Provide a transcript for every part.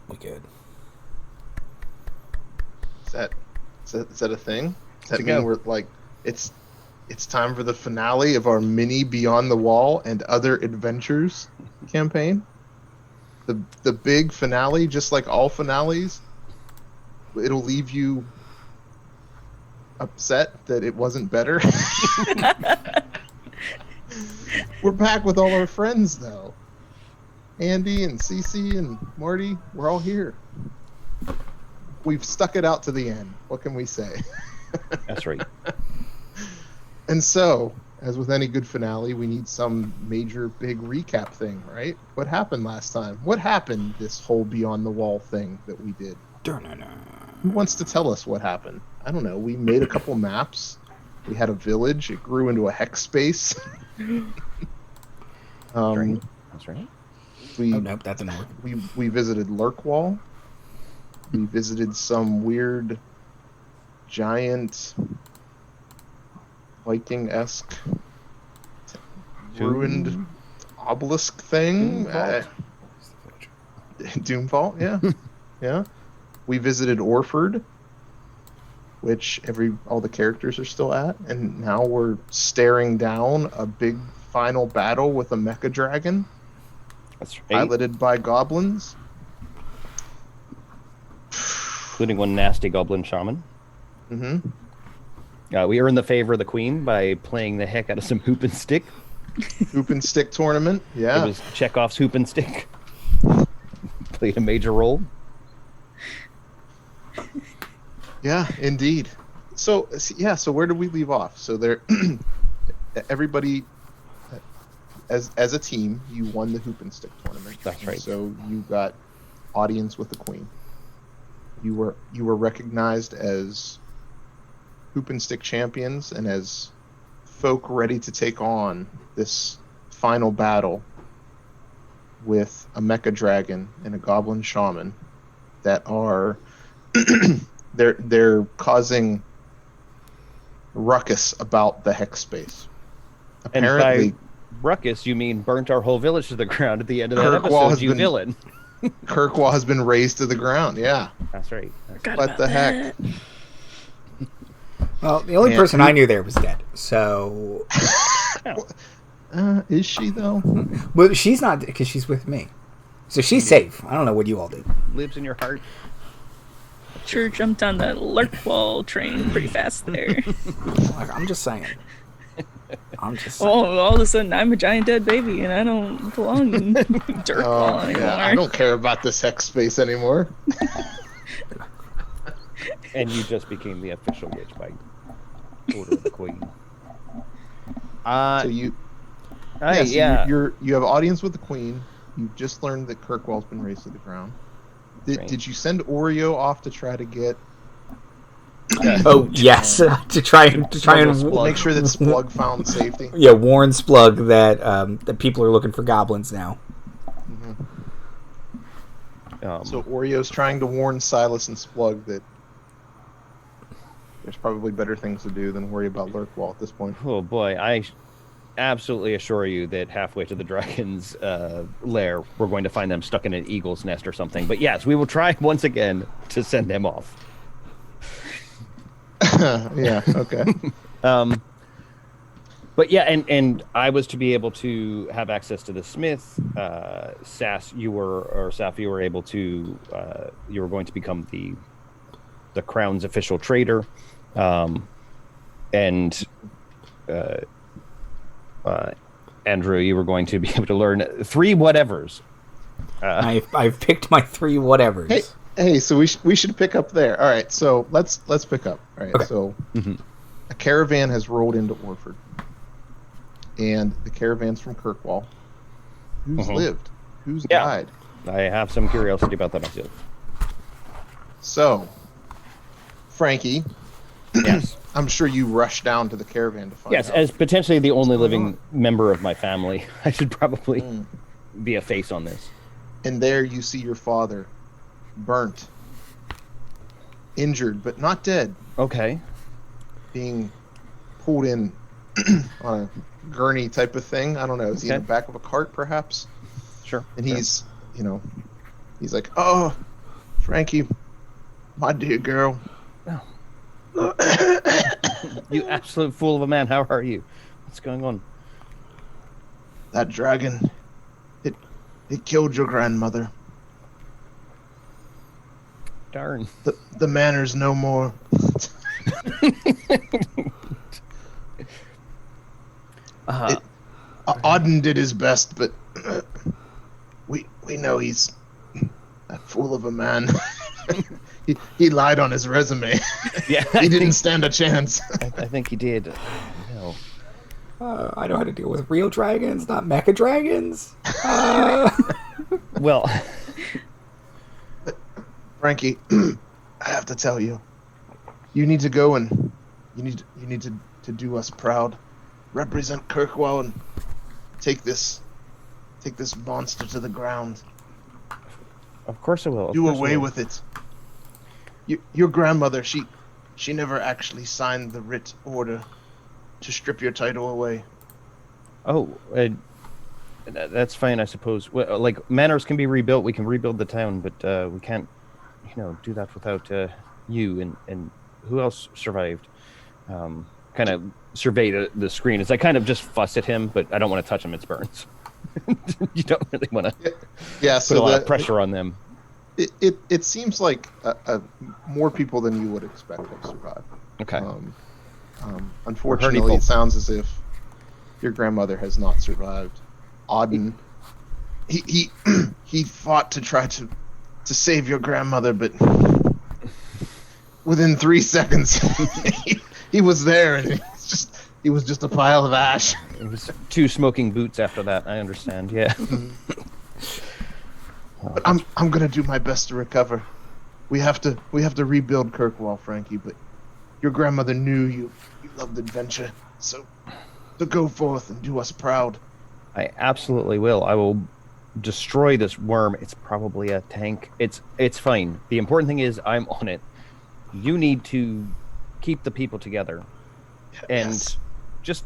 We good. Is that a thing? Does that mean we're like it's time for the finale of our mini Beyond the Wall and Other Adventures campaign? The big finale, just like all finales, it'll leave you upset that it wasn't better. We're back with all our friends, though. Andy and CC and Marty, we're all here. We've stuck it out to the end. What can we say? That's right. And so, as with any good finale, we need some major big recap thing, right? What happened last time? What happened this whole Beyond the Wall thing that we did? Who wants to tell us what happened? I don't know. We made a couple maps. We had a village. It grew into a hex space. That's right. Nope, that didn't work. We visited Lurkwall. We visited some weird giant Viking-esque ruined obelisk thing. Doomvault, yeah. Yeah. We visited Orford, which all the characters are still at, and now we're staring down a big final battle with a mecha dragon. That's right. Piloted by goblins. Including one nasty goblin shaman. Mm-hmm. We earned the favor of the queen by playing the heck out of some hoop and stick. Hoop and stick tournament, yeah. It was Chekhov's hoop and stick. Played a major role. Yeah, indeed. So where did we leave off? So there, everybody, as a team, you won the hoop and stick tournament. That's right. So you got audience with the queen. You were recognized as hoop and stick champions and as folk ready to take on this final battle with a mecha dragon and a goblin shaman that are they're causing ruckus about the hex space. Apparently, and by ruckus you mean burnt our whole village to the ground at the end of that Kirkwall episode, villain. Kirkwall has been razed to the ground, yeah. That's right. What the heck? Well, the only person I knew there was dead, so... Is she, though? Well, she's not, because she's with me. So she's safe. I don't know what you all did. Lives in your heart. Sure jumped on the Lurkwall train pretty fast there. I'm just saying. All of a sudden, I'm a giant dead baby, and I don't belong in Dirtwall anymore. Yeah, I don't care about this hex space anymore. And you just became the official witch by order of the queen. So you have audience with the queen. You've just learned that Kirkwall's been razed to the ground. Did you send Oreo off to try to get? Oh yes, to try and make sure that Splug found safety. Yeah, warn Splug that that people are looking for goblins now. Mm-hmm. So Oreo's trying to warn Silas and Splug that there's probably better things to do than worry about Lurkwall at this point. Oh boy, I absolutely assure you that halfway to the dragon's lair, we're going to find them stuck in an eagle's nest or something. But yes, we will try once again to send them off. Yeah, okay. But yeah, and I was to be able to have access to the smith. Saf, you were able to. You were going to become the crown's official trader, and Andrew, you were going to be able to learn 3 whatevers. I've picked my 3 whatevers. Hey, so we should pick up there. All right, so let's pick up. All right, okay. So a caravan has rolled into Orford, and the caravan's from Kirkwall. Who's lived? Who's died? I have some curiosity about that myself. So, Frankie, yes, I'm sure you rushed down to the caravan to find out. Yes, as potentially the only living member of my family, I should probably be a face on this. And there you see your father, burnt, injured, but not dead. Okay. Being pulled in on a gurney type of thing. I don't know. Is he in the back of a cart, perhaps? Sure. And he's, he's like, oh, Frankie, my dear girl. You absolute fool of a man. How are you? What's going on? That dragon, it killed your grandmother. Darn. The manor's no more. Auden did his best, but we know he's that fool of a man. he lied on his resume. Yeah, he didn't stand a chance. I think he did. No. I know how to deal with real dragons, not mecha dragons. Well, Frankie, I have to tell you, you need to go and you need to do us proud, represent Kirkwall, and take this monster to the ground. of course I will. Do away with it. Your grandmother, she never actually signed the writ order to strip your title away. Oh, that's fine, I suppose. Well, like, manors can be rebuilt. We can rebuild the town, but we can't, do that without you. And who else survived? Kind of survey the screen as I kind of just fuss at him, but I don't want to touch him. It's burns. You don't really want to put a lot of pressure on them. It seems like more people than you would expect have survived. Okay. Unfortunately, it sounds as if your grandmother has not survived. Auden, he fought to try to save your grandmother, but within 3 seconds, he was there, and he was just a pile of ash. It was 2 smoking boots after that. I understand. Yeah. But I'm gonna do my best to recover. We have to rebuild Kirkwall, Frankie. But your grandmother knew you loved adventure, so go forth and do us proud. I absolutely will. I will destroy this worm. It's probably a tank. It's fine. The important thing is I'm on it. You need to keep the people together. And just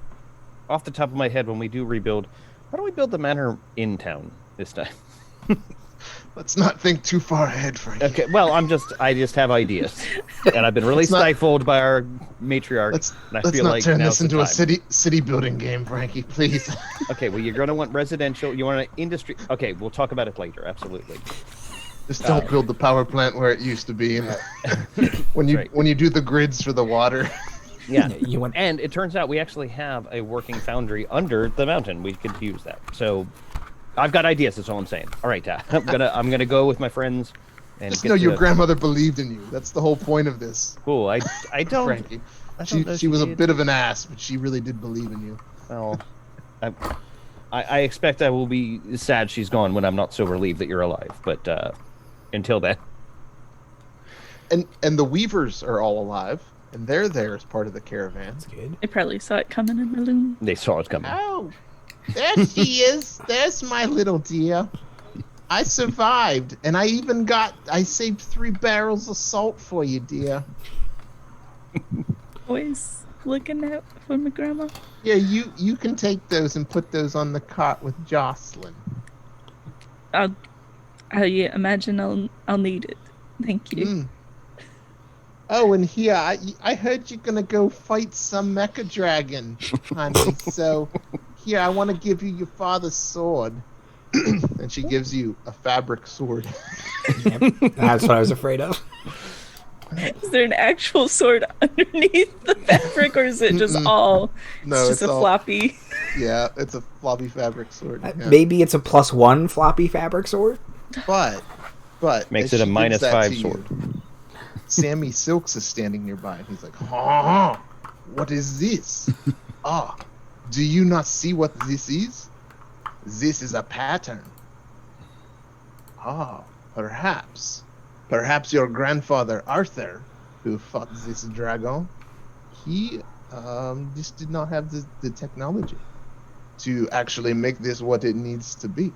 off the top of my head, when we do rebuild, why don't we build the manor in town this time? Let's not think too far ahead, Frankie. Okay, well, I just have ideas, and I've been really stifled by our matriarch. Let's not turn this into a city building game, Frankie, please. Okay, well, you're going to want residential. You want an industry. Okay, we'll talk about it later. Absolutely. Just don't build the power plant where it used to be. When you do the grids for the water. Yeah, and it turns out we actually have a working foundry under the mountain. We could use that. So I've got ideas. That's all I'm saying. All right, I'm gonna go with my friends. And just know your grandmother believed in you. That's the whole point of this. Cool. I don't. Frankie, she was a bit of an ass, but she really did believe in you. Well, I expect I will be sad she's gone when I'm not so relieved that you're alive. But until then. And the Weavers are all alive, and they're there as part of the caravan. That's good. They probably saw it coming in the loom. They saw it coming. Oh, there she is. There's my little dear. I survived, and I saved 3 barrels of salt for you, dear. Always looking out for my grandma. Yeah, you can take those and put those on the cart with Jocelyn. I imagine I'll need it. Thank you. Oh, and here, I heard you're gonna go fight some mecha dragon, honey. So, here, I want to give you your father's sword. And she gives you a fabric sword. Yep, that's what I was afraid of. Is there an actual sword underneath the fabric, or is it just all? No, it's just floppy. Yeah, it's a floppy fabric sword. Yeah. Maybe it's a +1 floppy fabric sword. But makes it a -5 sword. Sammy Silks is standing nearby, and he's like, what is this? Do you not see what this is? This is a pattern. Perhaps your grandfather Arthur, who fought this dragon, he just did not have the technology to actually make this what it needs to be.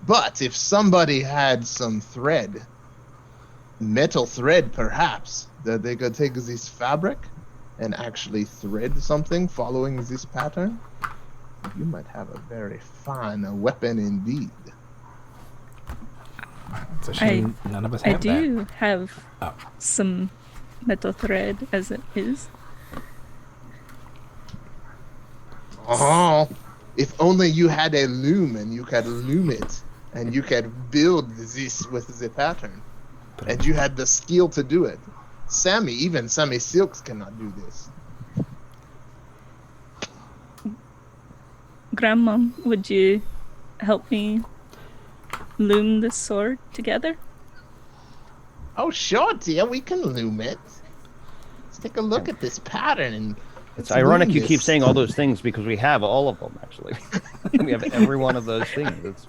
But if somebody had some thread, metal thread perhaps, that they could take this fabric and actually thread something following this pattern, you might have a very fine weapon indeed. It's a shame none of us I have do have Oh. some metal thread as it is. Oh, if only you had a loom and you could loom it, and you could build this with the pattern, and you had the skill to do it. Even Sammy Silks cannot do this. Grandma, would you help me loom this sword together? Oh, sure, dear, we can loom it. Let's take a look at this pattern. And It's ironic you loom keep this. saying all those things because we have all of them, actually. We have every one of those things.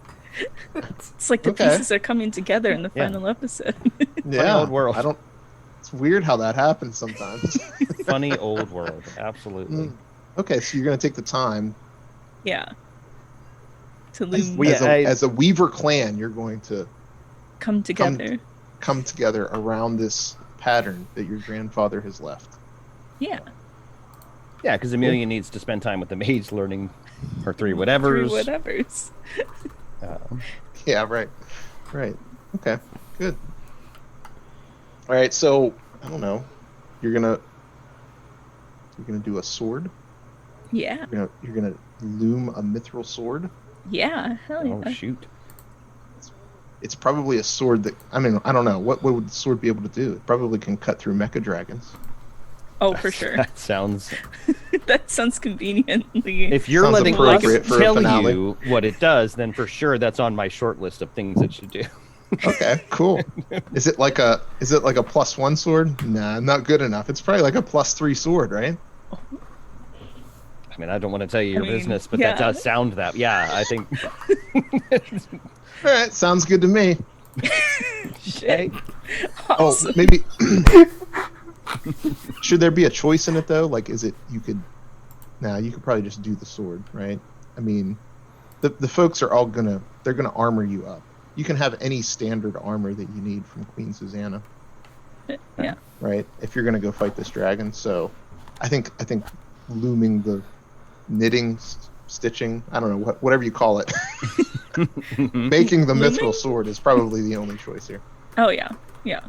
It's like the pieces are coming together in the final episode. Funny old world. It's weird how that happens sometimes. Funny old world, absolutely. Okay, so you're going to take the time. Yeah. To loom. As a Weaver clan, you're going to come together. Come together around this pattern that your grandfather has left. Yeah. Yeah, because Amelia needs to spend time with the maids learning her three whatevers. Yeah, right. Right. Okay, good. All right, so, I don't know. You're gonna do a sword? Yeah. You're gonna loom a mithril sword? Yeah, hell yeah. Oh, shoot. It's probably a sword that, I mean, I don't know. What would the sword be able to do? It probably can cut through mecha dragons. Oh, for sure. That sounds conveniently. If you're Sounds letting us appropriate for a tell finale. you what it does, then for sure that's on my short list of things it should do. Okay, cool. Is it like a +1 sword? Nah, not good enough. It's probably like a +3 sword, right? I mean, I don't want to tell you your business, but that does sound that. Yeah, I think. All right, sounds good to me. Shit. Awesome. Oh, maybe. Should there be a choice in it though? Like, you could probably just do the sword, right? I mean, the folks are all gonna armor you up. You can have any standard armor that you need from Queen Susanna. Yeah. Right? If you're gonna go fight this dragon, so I think looming the knitting, stitching, I don't know, whatever you call it, making the mithril sword is probably the only choice here. Oh yeah, yeah.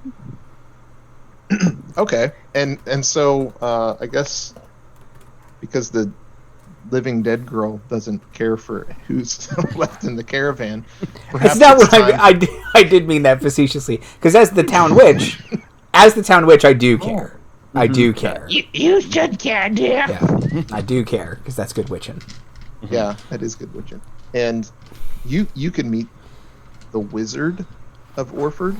Okay, and so I guess because the living dead girl doesn't care for who's left in the caravan. It's not what I did mean that facetiously, because as the town witch, I do care. I do care. You should care, dear. Yeah, I do care because that's good witching. Yeah, that is good witching. And you can meet the wizard of Orford,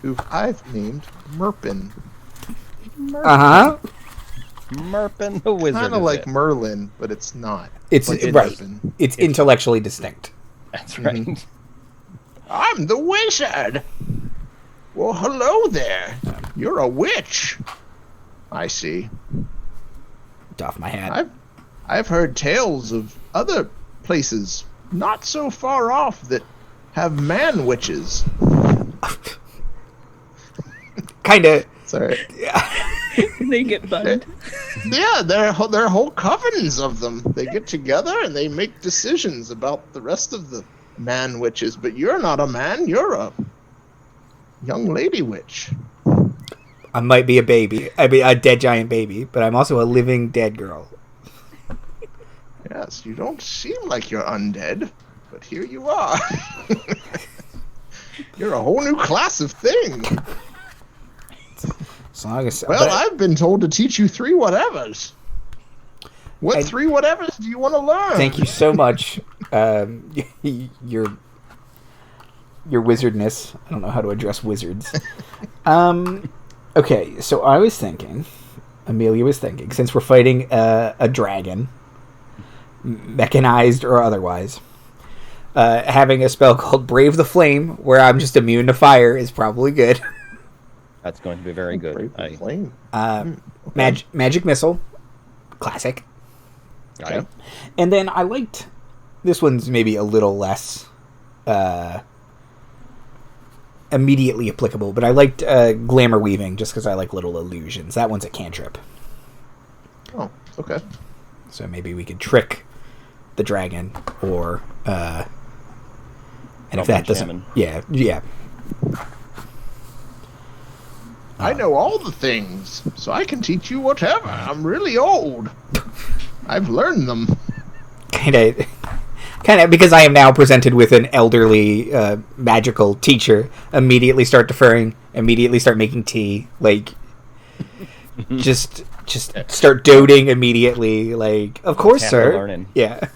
who I've named Merpin. Merpin the wizard. Kind of like Merlin, but it's not. It's like right. Merpin. It's intellectually distinct. That's right. Mhm. I'm the wizard. Well, hello there. You're a witch. I see. Doff my hat. I've heard tales of other places not so far off that have man witches. Kind of. Sorry. They get bugged. Yeah, there are whole covens of them. They get together and they make decisions about the rest of the man witches. But you're not a man. You're a young lady witch. I might be a baby. I mean, a dead giant baby, but I'm also a living dead girl. Yes, you don't seem like you're undead, but here you are. You're a whole new class of thing. As long as, I've been told to teach you 3 whatevers. What 3 whatevers do you want to learn? Thank you so much. Your wizardness. I don't know how to address wizards. Okay, so I was thinking, Amelia was thinking, since we're fighting a dragon, mechanized or otherwise, having a spell called Brave the Flame, where I'm just immune to fire, is probably good. That's going to be very good. Brave the Flame. Okay. Magic Missile, classic. Okay. And then I liked, this one's maybe a little less immediately applicable, but I liked Glamour Weaving just because I like little illusions. That one's a cantrip. Oh, okay. So maybe we could trick the dragon, or and if that doesn't, yeah, I know all the things, so I can teach you whatever. I'm really old. I've learned them. Kind of, because I am now presented with an elderly magical teacher. Immediately start deferring. Immediately start making tea. Like, just start doting immediately. Like, of course, sir. Learning. Yeah.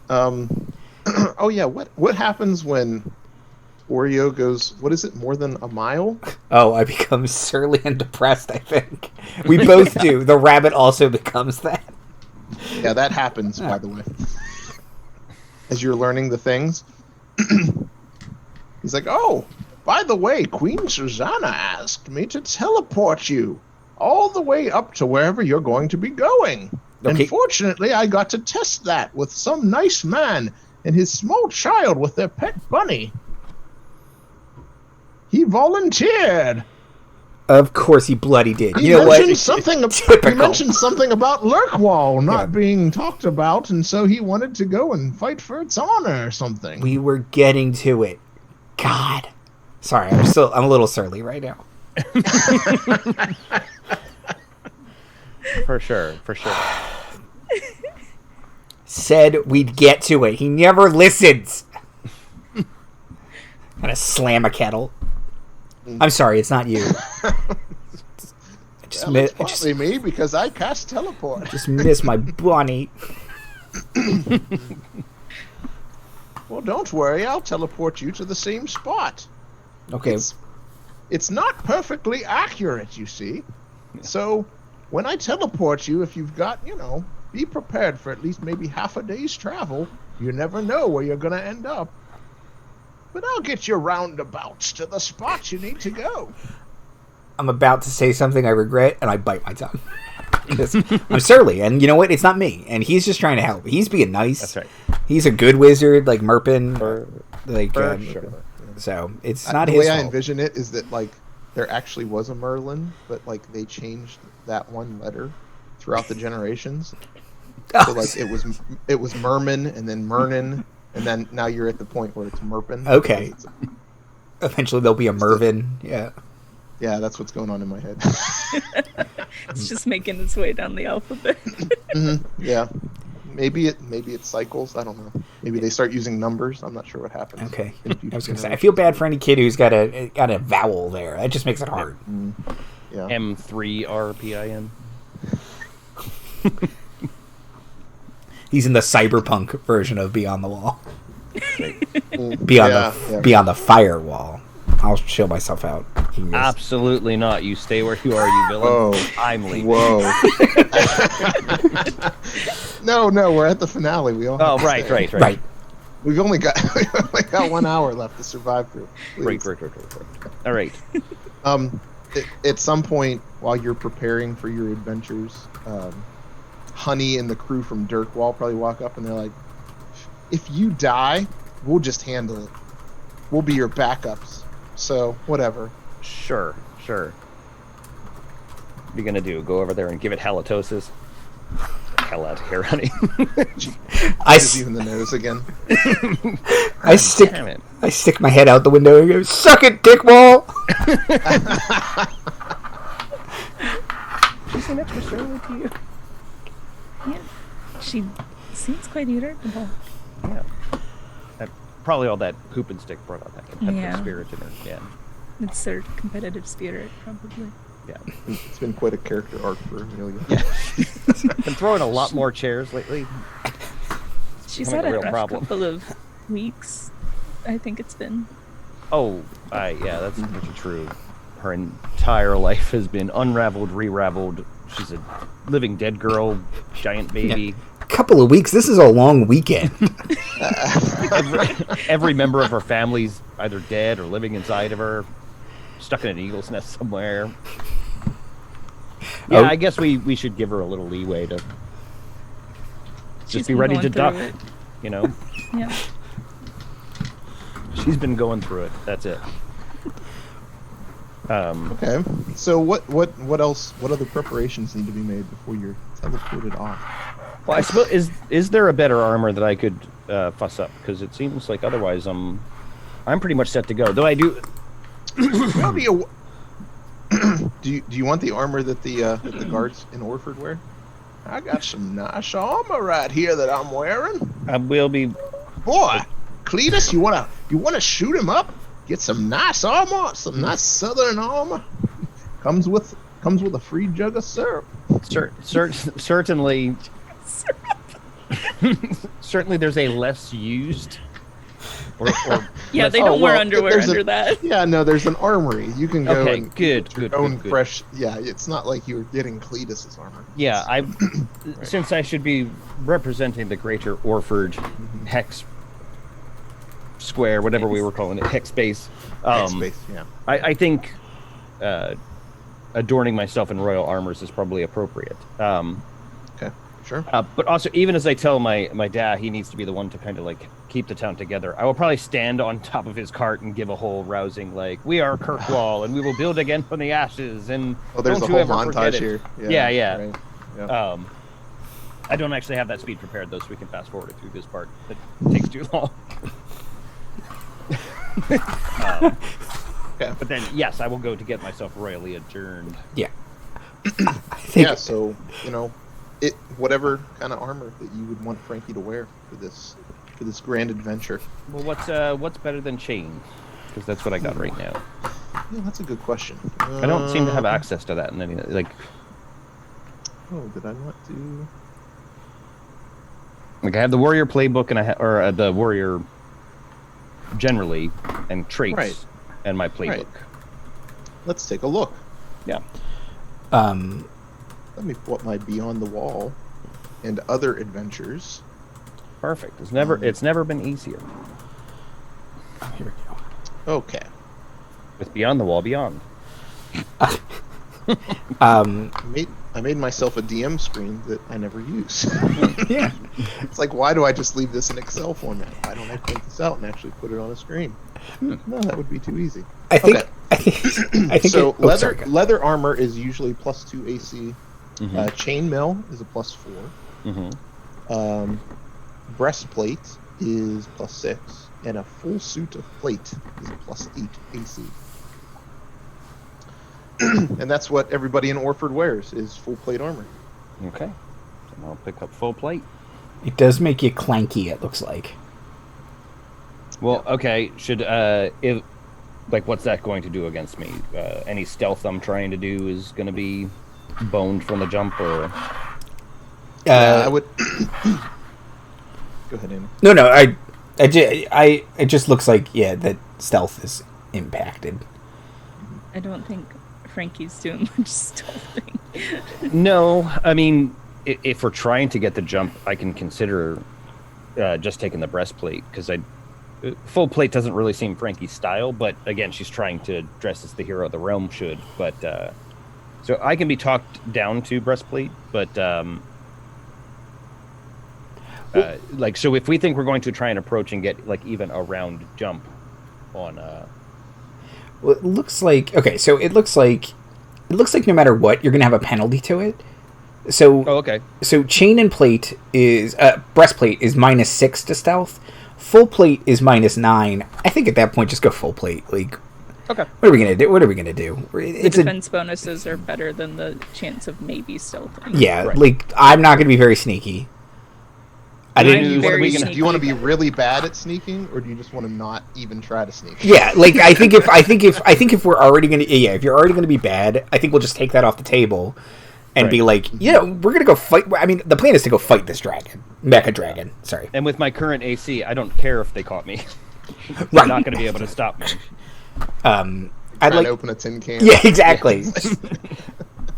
Oh yeah. What happens when Oreo goes? What is it? More than a mile? Oh, I become surly and depressed. I think we both do. The rabbit also becomes that. Yeah, that happens. By the way, as you're learning the things, he's like, "Oh, by the way, Queen Susanna asked me to teleport you all the way up to wherever you're going to be going. Okay. Unfortunately, I got to test that with some nice man and his small child with their pet bunny. He volunteered. Of course, he bloody did. He You know what? mentioned something. He mentioned something about Lurkwall not being talked about, and so he wanted to go and fight for its honor or something. We were getting to it. God, sorry, I'm a little surly right now. For sure. Said we'd get to it. He never listens. Gonna slam a kettle. I'm sorry, it's not you. It's partly me because I cast teleport. Just miss my bunny. Well, don't worry. I'll teleport you to the same spot. Okay. It's not perfectly accurate, you see. So, when I teleport you, if you've got, be prepared for at least maybe half a day's travel. You never know where you're going to end up. But I'll get you roundabouts to the spot you need to go. I'm about to say something I regret, and I bite my tongue. I'm surly, and you know what? It's not me. And he's just trying to help. He's being nice. That's right. He's a good wizard, like Merpin. Sure. So it's not the his way fault. I envision it is that there actually was a Merlin, but they changed that one letter throughout the generations. So it was Merman and then Mernin, and then now you're at the point where it's Merpin. Okay. Eventually there'll be a Mervin. Yeah. Yeah, that's what's going on in my head. It's just making its way down the alphabet. Mm-hmm. Yeah. Maybe it cycles. I don't know. Maybe they start using numbers. I'm not sure what happens. Okay. I was gonna say I feel bad for any kid who's got a vowel there. That just makes it hard. Yeah. M3RPIN. He's in the cyberpunk version of Beyond the Wall. Mm, Beyond the firewall. I'll show myself out. Absolutely not. You stay where you are, you villain. Whoa. I'm leaving. Whoa. No, we're at the finale. We all. Oh, right. We've only got 1 hour left to survive through. Right. All right. At some point while you're preparing for your adventures, Honey and the crew from Dirkwall probably walk up and they're like, "If you die, we'll just handle it. We'll be your backups. So whatever." Sure. What are you gonna do? Go over there and give it halitosis? Hell out of here, honey. I you in the nose again. I stick my head out the window and go, "Suck it, Dickwall!" She's an extra surly to you. Yeah, she seems quite irritable. Yeah. Probably all that hoop and stick brought out that competitive spirit in her. Yeah. It's her competitive spirit, probably. Yeah. It's been quite a character arc for Amelia. Yeah. Been throwing a lot more chairs lately. She's had a rough problem. couple of weeks, I think it's been. Oh, that's pretty true. Her entire life has been unraveled, re-raveled. She's a living dead girl, giant baby. Yeah. Couple of weeks. This is a long weekend. Every member of her family's either dead or living inside of her, stuck in an eagle's nest somewhere. Yeah, I guess we should give her a little leeway to just be ready to duck. Yeah. She's been going through it. That's it. Okay. So what else? What other preparations need to be made before you're teleported off? Well, I suppose is there a better armor that I could fuss up? Because it seems like otherwise I'm I'm pretty much set to go. Though I do. How do you do you want the armor that the guards in Orford wear? I got some nice armor right here that I'm wearing. I will be. Boy, Cletus, you wanna shoot him up? Get some nice armor, some nice southern armor. Comes with a free jug of syrup. Certainly. Certainly, there's a less used. Yeah, they don't wear underwear under that. Yeah, no, there's an armory. You can go. Okay, and good, get your good, own good. fresh. Yeah, it's not like you're getting Cletus's armor. Yeah, since I should be representing the Greater Orford Hex Square, whatever we were calling it, Hex Base. Hex Base, yeah. I think adorning myself in royal armors is probably appropriate. Okay, sure. But also, even as I tell my dad he needs to be the one to kind of like keep the town together, I will probably stand on top of his cart and give a whole rousing like, "We are Kirkwall, and we will build again from the ashes." And there's don't a you whole ever forget montage it. here. Yeah. Right. Yeah. I don't actually have that speech prepared though, so we can fast forward through this part. It takes too long. Okay. But then, yes, I will go to get myself royally adjourned. Yeah. Yeah, so, whatever kind of armor that you would want Frankie to wear for this grand adventure. Well, what's better than chain? Because that's what I got right now. Yeah, that's a good question. I don't seem to have access to that in any like. Oh, did I not do? Like I have the warrior playbook and the warrior generally and traits Right. and my playbook. Right. Let's take a look. Yeah. Let me put my Beyond the Wall and other adventures. Perfect. It's never been easier. Here we go. Okay. With Beyond the Wall Beyond. I made myself a DM screen that I never use. Yeah. It's like, why do I just leave this in Excel format? Why don't I print this out and actually put it on a screen? No, that would be too easy. I think. Okay. I think. So sorry, go. leather armor is usually +2 AC. Mm-hmm. Chainmail is a +4. Mm-hmm. Breastplate is +6, and a full suit of plate is a +8 AC. And that's what everybody in Orford wears, is full plate armor. Okay. So I'll pick up full plate. It does make you clanky. It looks like. Well, okay. Should what's that going to do against me? Any stealth I'm trying to do is going to be boned from the jump, or I would. Go ahead, Amy. No. It just looks like that stealth is impacted. I don't think Frankie's doing much stealthing. No, I mean, if we're trying to get the jump, I can consider just taking the breastplate, because full plate doesn't really seem Frankie's style, but again, she's trying to dress as the hero of the realm should. But so I can be talked down to breastplate, but so if we think we're going to try and approach and get like even a round jump on Well, it looks like it looks like no matter what, you're gonna have a penalty to it. So okay. So chain and plate is breastplate is -6 to stealth. Full plate is -9. I think at that point just go full plate. Like, Okay. what are we gonna do? The defense bonuses are better than the chance of maybe stealthing. Yeah, Right. like I'm not gonna be very sneaky. I I'm didn't. very Do sneaky. you want to be really bad at sneaking, or do you just want to not even try to sneak? Yeah, like I think if we're already gonna if you're already gonna be bad, I think we'll just take that off the table and be like, we're gonna go fight. I mean, the plan is to go fight this dragon, Mecha dragon. Sorry. And with my current AC, I don't care if they caught me. They're Right. not going to be able to stop me. I'd Trying like to open a tin can. Yeah, exactly.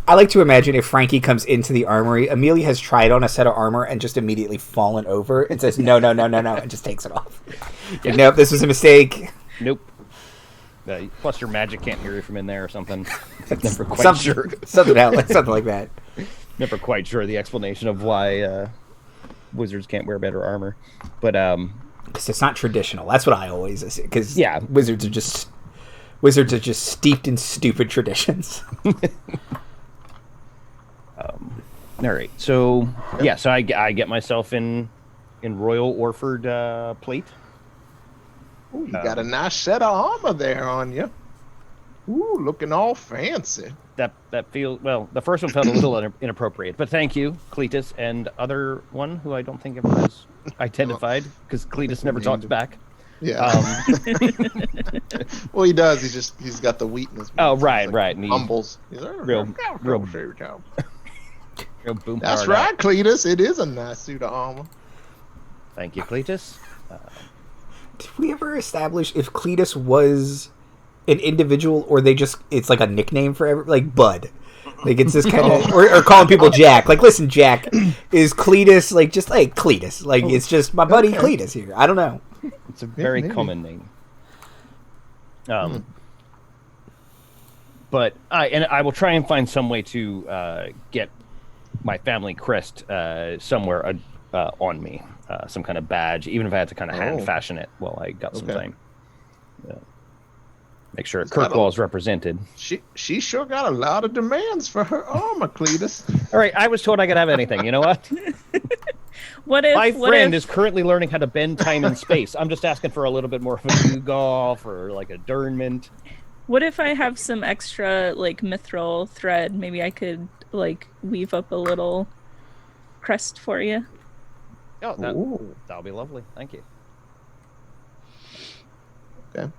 I like to imagine if Frankie comes into the armory, Amelia has tried on a set of armor and just immediately fallen over and says, no, and just takes it off. Yeah. Like, nope, this was a mistake. Nope. Plus your magic can't hear you from in there or something. Never quite sure. Something like that. Never quite sure the explanation of why wizards can't wear better armor. But Because it's not traditional. That's what I always say. Because Yeah. wizards are just steeped in stupid traditions. all right. So so I get myself in Royal Orford plate. Ooh, you got a nice set of armor there on you. Ooh, looking all fancy. That feels well. The first one felt a little inappropriate, but thank you, Cletus, and other one who I don't think ever is identified because Cletus never talks back. Yeah. Well, he does. He's got the wheat in his mouth. Oh, right. And humbles. Real boom. That's right, Cletus. It is a nice suit of armor. Thank you, Cletus. Did we ever establish if Cletus was an individual or it's like a nickname for like Bud? Like it's just kind of or calling people Jack. Like, listen, Jack, is Cletus like just like Cletus? Like it's just my buddy Cletus here. I don't know. It's a very common name. But I will try and find some way to get my family crest somewhere on me. Some kind of badge, even if I had to kind of hand fashion it while I got some time. Yeah. Make sure Kirkwall is represented. She sure got a lot of demands for her armor, Cletus. All right, I was told I could have anything. You know what? My friend is currently learning how to bend time and space. I'm just asking for a little bit more of a Dugolf or like a Durnment. What if I have some extra like mithril thread? Maybe I could like weave up a little crest for you. Oh, that'll be lovely. Thank you. Okay.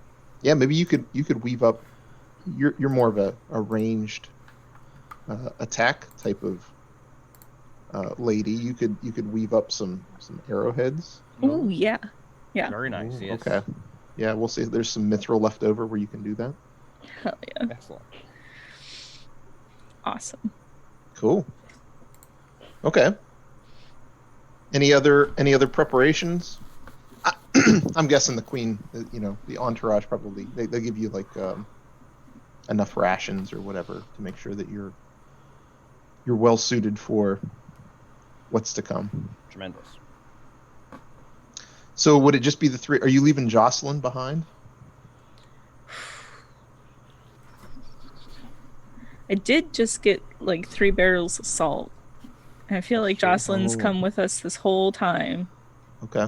Yeah, maybe you could weave up. You're more of a ranged attack type of lady. You could weave up some arrowheads. Oh yeah. Very nice. Yes. Okay. Yeah, we'll see. There's some mithril left over where you can do that. Hell yeah. Excellent. Awesome. Cool. Okay. Any other preparations? I'm guessing the queen, the entourage probably they give you like enough rations or whatever to make sure that you're well suited for what's to come. Tremendous. So would it just be the three? Are you leaving Jocelyn behind? I did just get like 3 barrels of salt. I feel like Jocelyn's come with us this whole time. Okay.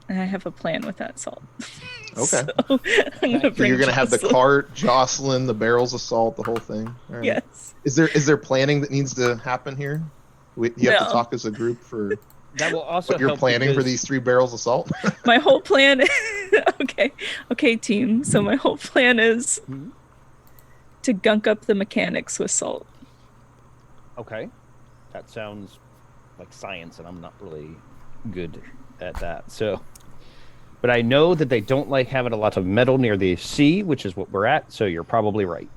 And I have a plan with that salt. Okay. So you're gonna have the cart, Jocelyn, the barrels of salt, the whole thing. All right. Yes. Is there planning that needs to happen here? You have to talk as a group for that will also what you're planning for these 3 barrels of salt. My whole plan. Okay, team. So my whole plan is to gunk up the mechanics with salt. Okay. That sounds like science, and I'm not really good at that. So, but I know that they don't like having a lot of metal near the sea, which is what we're at. So you're probably right.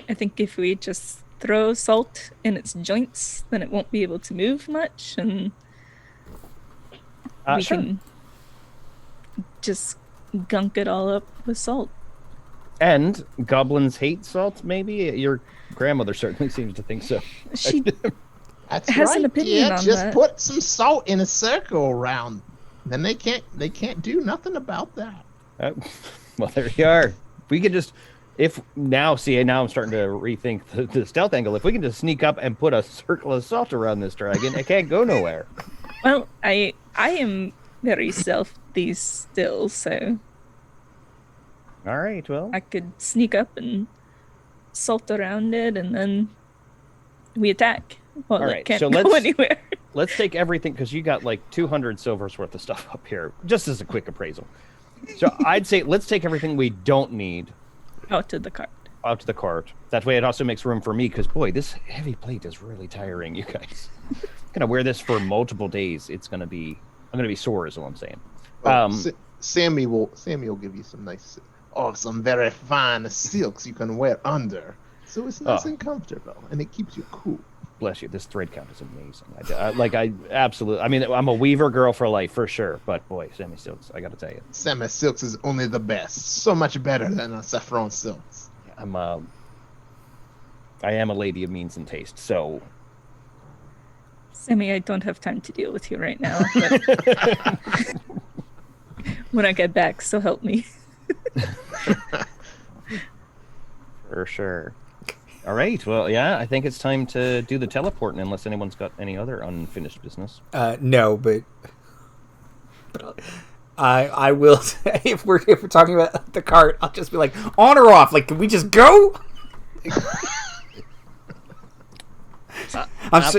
I think if we just throw salt in its joints, then it won't be able to move much, and we can just gunk it all up with salt. And goblins hate salt, maybe? Your grandmother certainly seems to think so. She That's has right. an opinion on just that. put some salt in a circle around. Then they can't do nothing about that. Well, there you are. We could just, now I'm starting to rethink the stealth angle. If we can just sneak up and put a circle of salt around this dragon, it can't go nowhere. Well, I am very stealthy still, so All right, well. I could sneak up and salt around it, and then we attack. Well, All it right, can't so go anywhere. Let's take everything, because you got like 200 silver's worth of stuff up here, just as a quick appraisal. So I'd say let's take everything we don't need Out to the cart. out to the cart. That way it also makes room for me, because, boy, this heavy plate is really tiring, you guys. I'm going to wear this for multiple days. I'm going to be sore is all I'm saying. Sammy will give you some some very fine silks you can wear under. So it's nice and comfortable, and it keeps you cool. Bless you. This thread count is amazing. I absolutely. I mean, I'm a weaver girl for life, for sure. But boy, Sammy Silks, I got to tell you, Sammy Silks is only the best. So much better than a Saffron Silks. I am a lady of means and taste. So, Sammy, I don't have time to deal with you right now. But when I get back, so help me. for sure. All right. Well, yeah, I think it's time to do the teleporting, unless anyone's got any other unfinished business. No, but But I will say, if we're talking about the cart, I'll just be like, on or off? Like, can we just go?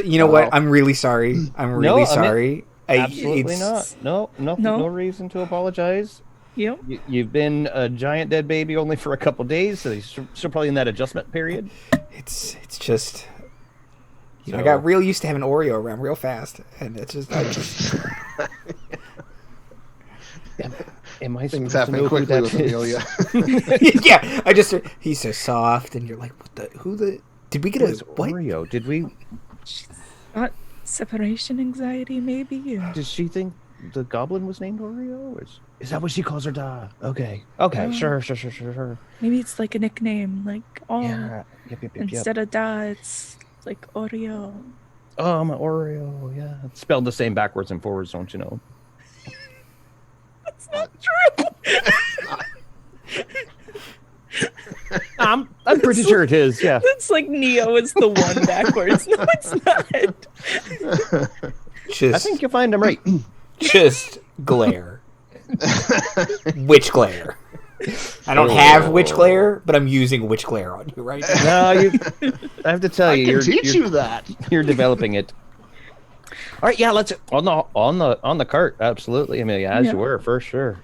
You know what? I'm really sorry. I'm really sorry. Absolutely not. No reason to apologize. Yep. You've been a giant dead baby only for a couple days, so you're still probably in that adjustment period. It's just, you know, I got real used to having Oreo around real fast, and it's just, Am I Things supposed to happen know quickly who with that Amelia. is? yeah. He's so soft, and you're like, did we get a what? Oreo? Did we? Got separation anxiety, maybe. Did she think the goblin was named Oreo? Is that what she calls her dog? Okay. Sure. Maybe it's like a nickname, like Yeah. Yep. instead of Da, it's like Oreo. Oh, I'm an Oreo. Yeah, it's spelled the same backwards and forwards, don't you know? That's not true. I'm pretty sure it is. Yeah. That's like Neo is the one backwards. No, it's not. I think you'll find I'm right. Just glare. Witch glare. I don't have witch glare, but I'm using witch glare on you right now. No, I have to tell you, I can teach you that. You're developing it. All right, yeah, let's on the cart. Absolutely, Amelia, as you were for sure.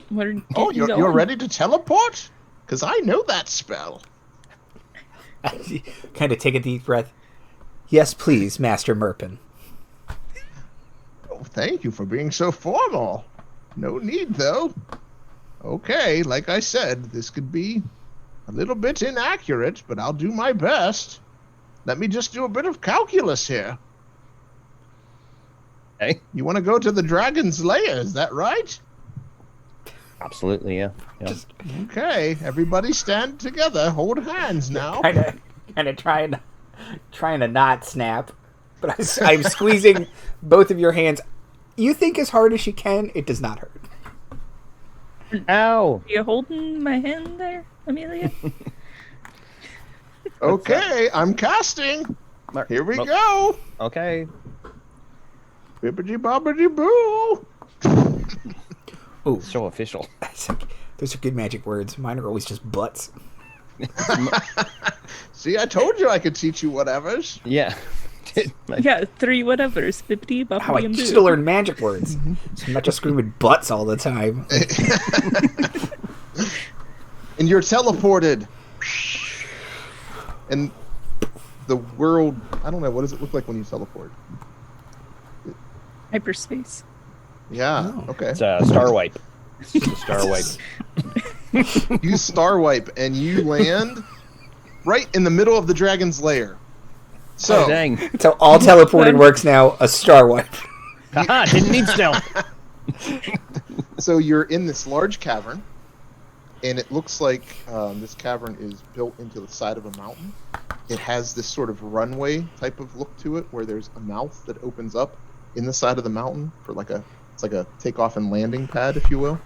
You're ready to teleport? Because I know that spell. I kind of take a deep breath. Yes, please, Master Merpin. Oh, thank you for being so formal. No need, though. Okay, like I said, this could be a little bit inaccurate, but I'll do my best. Let me just do a bit of calculus here. Hey, you want to go to the dragon's lair, is that right? Absolutely, yeah. Okay, everybody stand together. Hold hands now. Kind of trying to not snap, but I'm squeezing both of your hands. You think as hard as you can, it does not hurt. Ow! Are you holding my hand there, Amelia? Okay, I'm casting. Here we go. Okay. Bibbidi bobbidi boo. Ooh, so official. Those are good magic words. Mine are always just butts. See, I told you I could teach you whatevers. Yeah. Yeah, 3 whatevers. Bibbidi bobbidi How I and boo. still learn magic words. So I'm not just screaming butts all the time. And you're teleported. And the world, I don't know, what does it look like when you teleport? Hyperspace. Yeah, okay. It's a star wipe. It's a star wipe. You star wipe and you land right in the middle of the dragon's lair. So, dang. That's how all teleporting works now, a star wipe. Haha, didn't need stealth. So you're in this large cavern, and it looks like this cavern is built into the side of a mountain. It has this sort of runway type of look to it, where there's a mouth that opens up in the side of the mountain for it's like a takeoff and landing pad, if you will.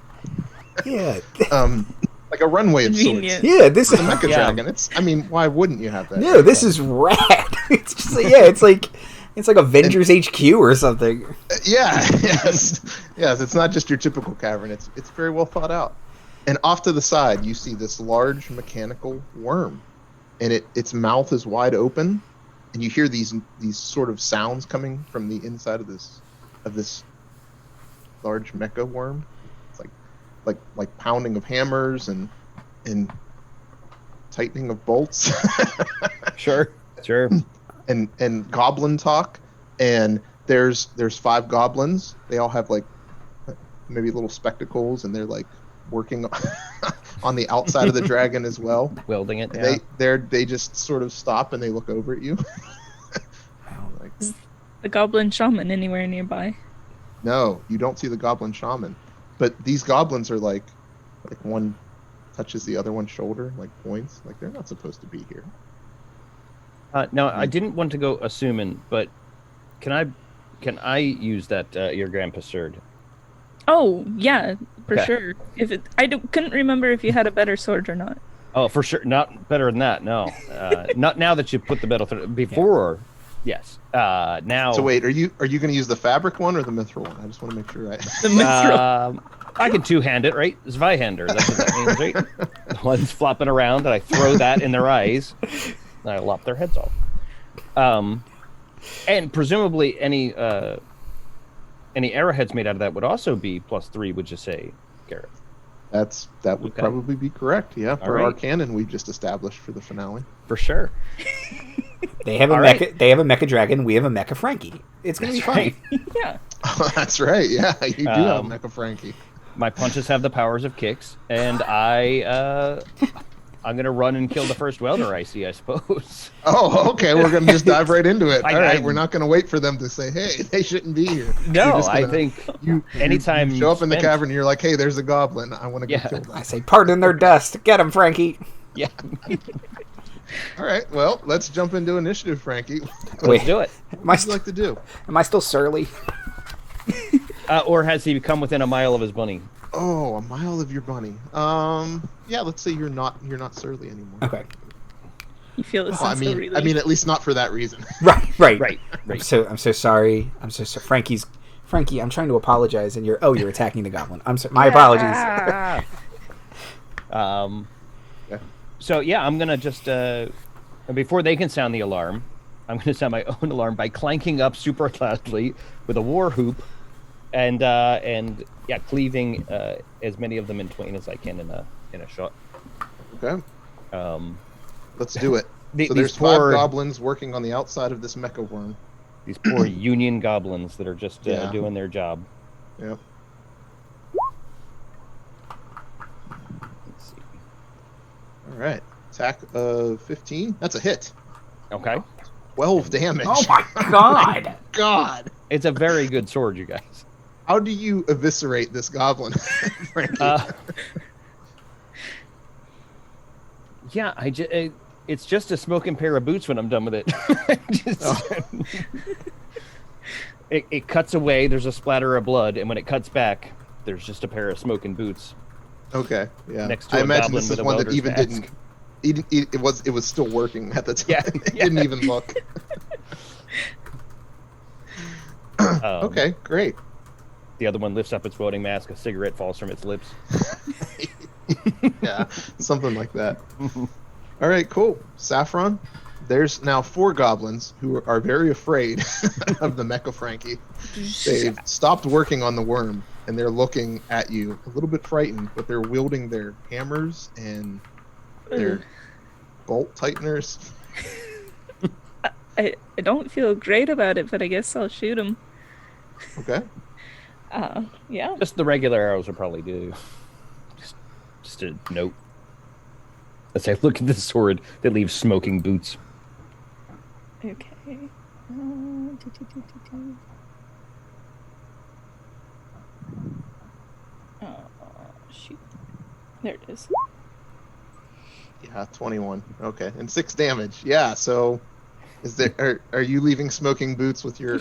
Yeah. Like a runway of sorts. Convenient. Yeah, this is The Mecha Dragon. Why wouldn't you have that? No, this is rad. It's just it's like Avengers HQ or something. Yes. It's not just your typical cavern. It's very well thought out. And off to the side, you see this large mechanical worm, and its mouth is wide open, and you hear these sort of sounds coming from the inside of this large mecha worm. It's like pounding of hammers and tightening of bolts. Sure. And goblin talk, and there's 5 goblins. They all have like maybe little spectacles, and they're like working on the outside of the dragon as well. Welding it. Yeah. They just sort of stop and they look over at you. Like, Is the goblin shaman anywhere nearby? no, you don't see the goblin shaman, but these goblins are like one touches the other one's shoulder, like points, like they're not supposed to be here. No, I didn't want to go assuming, but can I use that your grandpa's sword? Oh, yeah, for Okay. sure. Couldn't remember if you had a better sword or not. Oh, for sure, not better than that. No, not now that you put the metal through. Before, Yes. Now. So wait, are you going to use the fabric one or the mithril one? I just want to make sure I. The mithril. I can two-hand it, right? Zweihander. That's what that means, right? The one's flopping around, and I throw that in their eyes, and I lop their heads off. And presumably any arrowheads made out of that would also be +3, would you say, Garrett? That would Okay. probably be correct. Yeah, for right. our canon we've just established for the finale. For sure. They have a All mecha. right. They have a mecha dragon. We have a mecha Frankie. It's gonna be fun. right. Yeah. Oh, that's right. Yeah, you do have Um, Mecha Frankie. My punches have the powers of kicks, and I'm gonna run and kill the first welder I see, I suppose. Oh, okay. We're going to just dive right into it. I- All right. I- We're not going to wait for them to say, "Hey, they shouldn't be here." No, You're just I gonna- think you anytime you show up in the spent- cavern and you're like, "Hey, there's a goblin. I want to go Yeah. kill them." I say, pardon their dust. Get him, Frankie. Yeah, All right. Well, let's jump into initiative, Frankie. What Wait. let's do it. Am I, would you like to do? am I still surly? Or has he come within a mile of his bunny? Oh, a mile of your bunny. Yeah. Let's say you're not surly anymore. Okay. You feel a Oh, sense of relief. I mean, at least not for that reason. Right. Right, I'm right. so sorry. I'm so Frankie, I'm trying to apologize, and you're attacking the goblin. My apologies. Yeah. So yeah, I'm gonna just before they can sound the alarm, I'm gonna sound my own alarm by clanking up super loudly with a war hoop, and cleaving as many of them in twain as I can in a shot. Okay. Let's do it. The- So these there's 5 poor- goblins working on the outside of this mecha worm. These poor Union goblins that are just Yeah. doing their job. Yep. Let's see. All right. Attack of 15. That's a hit. Okay, 12 damage. Oh my god! God. it's a very good sword, you guys. How do you eviscerate this goblin, Frankie? Yeah, it's just a smoking pair of boots when I'm done with it. It cuts away, there's a splatter of blood, and when it cuts back, there's just a pair of smoking boots. Okay. Yeah. Next to I a imagine goblin this with is a one that welder's even mask. didn't. It was still working at the time. Yeah, It yeah. didn't even look. Okay. Great. The other one lifts up its welding mask, a cigarette falls from its lips. Yeah. Something like that. All right. Cool. Saffron. There's now 4 goblins who are very afraid of the Mecha Frankie. They've stopped working on the worm, and they're looking at you a little bit frightened, but they're wielding their hammers and their bolt tighteners. I don't feel great about it, but I guess I'll shoot him. Okay. Yeah. Just the regular arrows will probably do. Just a note. As I look at the sword that leaves smoking boots. Okay. Oh, shoot. There it is. Yeah, 21. Okay, and 6 damage. Yeah. So, are you leaving smoking boots with your?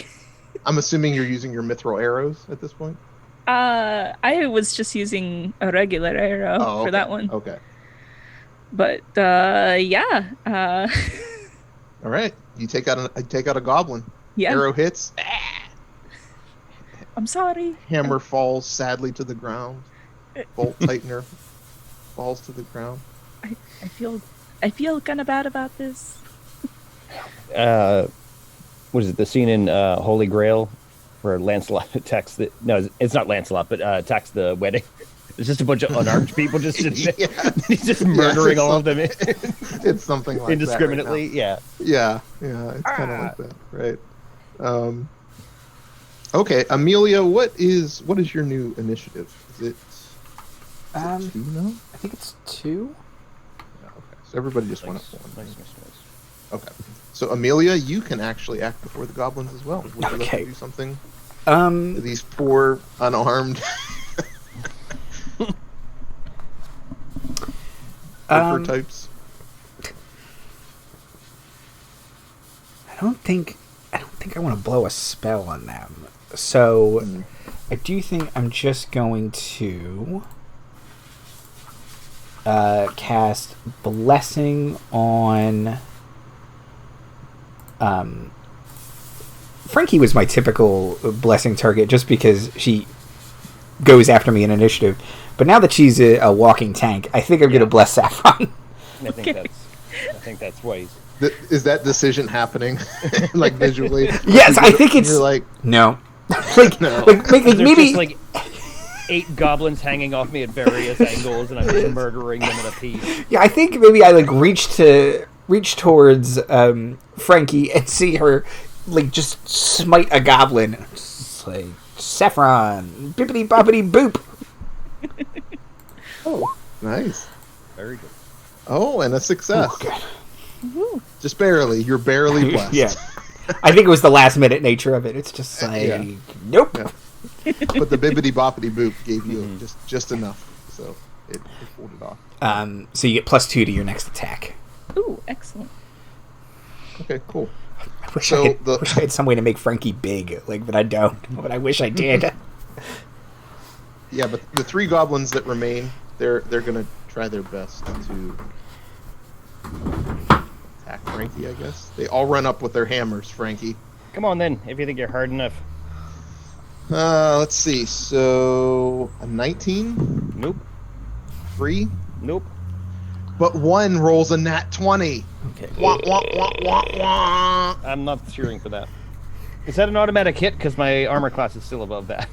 I'm assuming you're using your mithril arrows at this point. I was just using a regular arrow Oh, okay. for that one. Okay. But yeah. All right. You take out a goblin. Yeah. Arrow hits. I'm sorry. Hammer falls sadly to the ground. Bolt tightener falls to the ground. I feel kind of bad about this. What is it? The scene in Holy Grail where Lancelot attacks the... No, it's not Lancelot, but attacks the wedding. It's just a bunch of unarmed people just sitting there. Yeah. He's just murdering all of them It's something like indiscriminately. that. Yeah. Yeah. It's kind of like that, right? Okay, Amelia, what is your new initiative? Is it 2 now? I think it's 2. Yeah, okay. So everybody just went up Nice. 1. Okay. So Amelia, you can actually act before the goblins as well. Would you like Okay. to do something? These poor unarmed orpher types. I don't think I want to blow a spell on them. So I do think I'm just going to cast Blessing on Frankie was my typical blessing target just because she goes after me in initiative. But now that she's a walking tank, I think I'm going to bless Saffron. I think that's wise. Is that decision happening, like visually? Yes, I think it's. You're like, no, no. There's maybe just like 8 goblins hanging off me at various angles, and I'm just murdering them in a piece. Yeah, I think maybe I like reach towards Frankie and see her like just smite a goblin. Just like Saffron, bippity boppity boop. Oh, nice. Very good. Oh, and a success. Oh, good. Woo. Just barely. You're barely blessed. Yeah, I think it was the last minute nature of it. It's just like nope. Yeah. But the bibbity boppity boop gave you just enough, so it pulled it off. So you get +2 to your next attack. Ooh, excellent. Okay, cool. I wish, So I had some way to make Frankie big, but I don't. But I wish I did. Yeah, but the 3 goblins that remain, they're gonna try their best to attack Frankie, I guess. They all run up with their hammers, Frankie. Come on then, if you think you're hard enough. Let's see. So a 19, Nope. 3, Nope. but 1 rolls a nat 20. Okay. Wah, wah, wah, wah, wah. I'm not cheering for that. Is that an automatic hit? Because my armor class is still above that.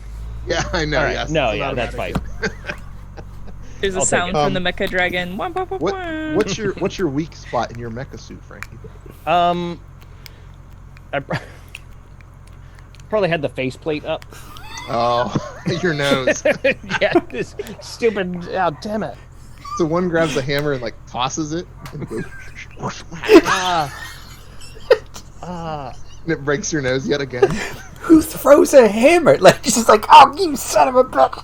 Yeah, I know. All right. Yes, No, it's an yeah, that's automatic fine. hit. There's a I'll take sound it. from the Mecha Dragon. Wah, wah, wah, wah. What's your weak spot in your mecha suit, Frankie? I probably had the faceplate up. Oh, your nose. Yeah, this stupid. Oh, damn it. So one grabs the hammer and like tosses it, and goes, and it breaks your nose yet again. Who throws a hammer? Like just like, oh, you son of a bitch!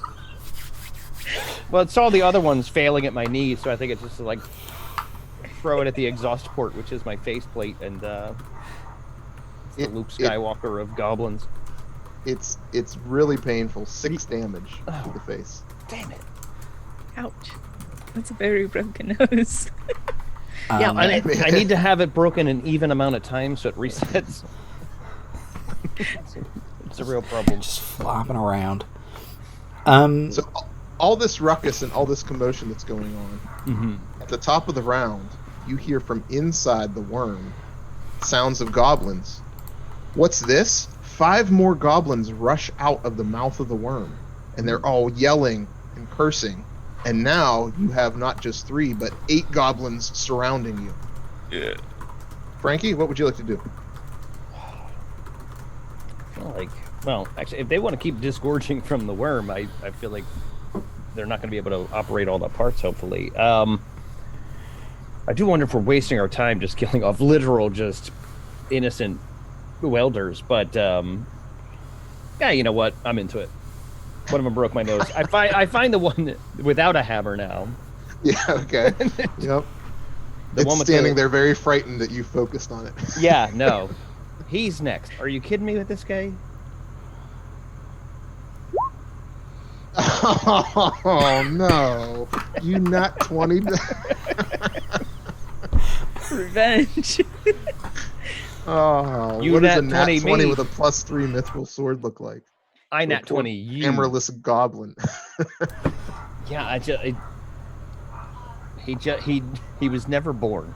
Well, it saw the other ones failing at my knees, so I think it's just like throw it at the exhaust port, which is my faceplate, and it's the Luke Skywalker of goblins. It's really painful. 6 damage to the face. Damn it. Ouch. That's a very broken nose. Yeah, I need to have it broken an even amount of time so it resets. It's a real problem. Just flopping around. So all this ruckus and all this commotion that's going on, at the top of the round, you hear from inside the worm sounds of goblins. What's this? 5 more goblins rush out of the mouth of the worm, and they're all yelling and cursing. And now you have not just 3, but 8 goblins surrounding you. Yeah. Frankie, what would you like to do? Well, actually, if they want to keep disgorging from the worm, I feel like they're not going to be able to operate all the parts, hopefully. I do wonder if we're wasting our time just killing off literal, just innocent welders, but yeah, you know what? I'm into it. One of them broke my nose. I find the one without a hammer now. Yeah, okay. Yep. The one with standing there very frightened that you focused on it. Yeah, no. He's next. Are you kidding me with this guy? Oh, no. You not 20. Revenge. Oh, You what does nat a nat 20 20 me. with a +3 mithril sword look like? I nat Poor 20 you. Hammerless goblin. Yeah, he was never born.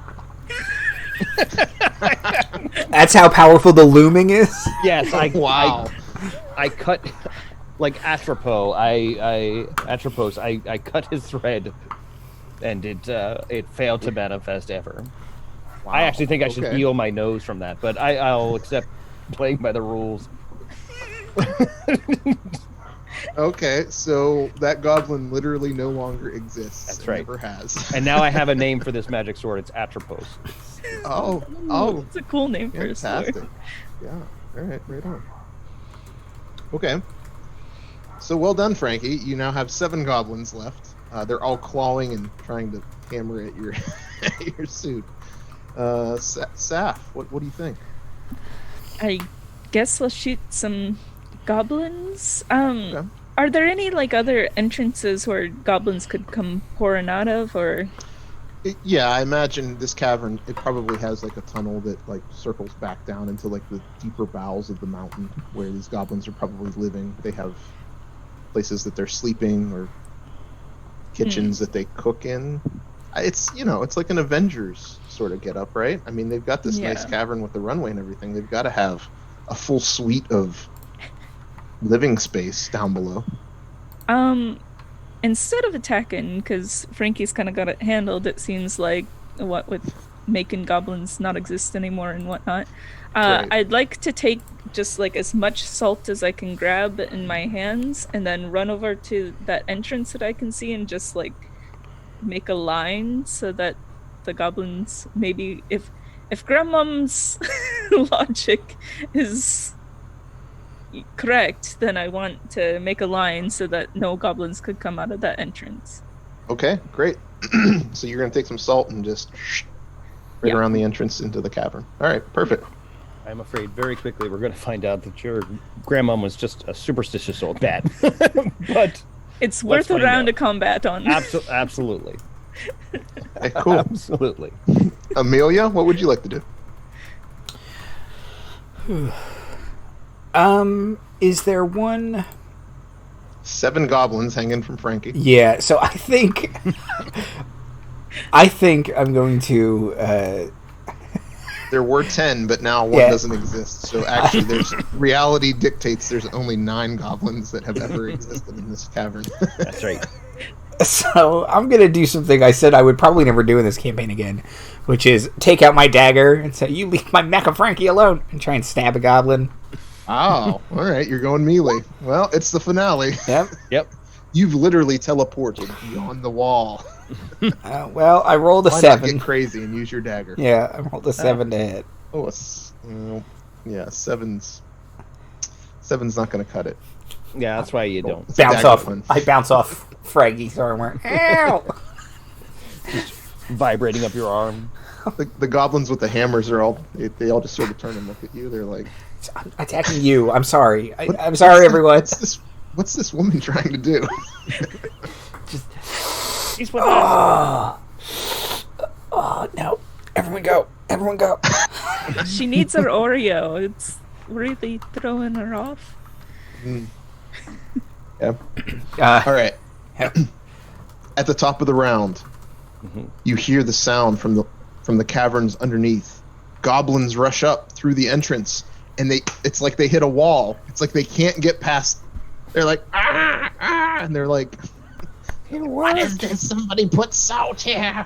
That's how powerful the looming is. Yes, Wow. I cut like Atropos. I cut his thread, and it failed to manifest ever. Wow. I actually think I should Okay. heal my nose from that, but I'll accept playing by the rules. Okay, so that goblin literally no longer exists. That's and right. Never has. And now I have a name for this magic sword. It's Atropos. Oh, It's a cool name for a fantastic. sword. Yeah. All right, right on. Okay. So well done, Frankie. You now have 7 goblins left. They're all clawing and trying to hammer at your at your suit. Saf, what do you think? I guess let's shoot some goblins. Okay. Are there any like other entrances where goblins could come pouring out of, or? Yeah, I imagine this cavern, it probably has like a tunnel that like circles back down into like the deeper bowels of the mountain where these goblins are probably living. They have places that they're sleeping or kitchens that they cook in. It's, it's like an Avengers sort of get up, right? I mean, they've got this nice cavern with the runway and everything. They've got to have a full suite of living space down below. Instead of attacking, because Frankie's kind of got it handled, it seems like, what with making goblins not exist anymore and whatnot, Right. I'd like to take just like as much salt as I can grab in my hands and then run over to that entrance that I can see and just like make a line so that the goblins, maybe if Grandmom's logic is correct, then I want to make a line so that no goblins could come out of that entrance. Okay, great. So you're going to take some salt and just right around the entrance into the cavern. All right, perfect. I'm afraid very quickly we're going to find out that your grandmom was just a superstitious old bat. But it's worth a round of combat on. Absolutely. Okay, cool. Absolutely. Amelia, what would you like to do? Is there one? 7 goblins hanging from Frankie. Yeah, so I think I'm going to There were 10, but now one doesn't exist. So actually, reality dictates there's only 9 goblins that have ever existed in this cavern. That's right. So I'm going to do something I said I would probably never do in this campaign again, which is take out my dagger and say, "You leave my Mecha Frankie alone," and try and stab a goblin. Oh, all right, you're going melee. Well, it's the finale. Yep. You've literally teleported beyond the wall. Well, I rolled a Why 7. not get crazy and use your dagger? Yeah, I rolled a 7 to hit. Oh, seven's not going to cut it. Yeah, that's why you don't. It's a Bounce dagger off. one. I bounce off Frankie's armor. Ow! Vibrating up your arm. The goblins with the hammers are they all just sort of turn and look at you. They're like, I'm attacking you. I'm sorry. I'm sorry, everyone. What's this woman trying to do? He's with us. Oh, no. Everyone go. Everyone go. She needs her Oreo. It's really throwing her off. Yeah. All right. At the top of the round, you hear the sound from the caverns underneath. Goblins rush up through the entrance, and it's like they hit a wall. It's like they can't get past. They're like, and they're like, what is this? Somebody put salt here.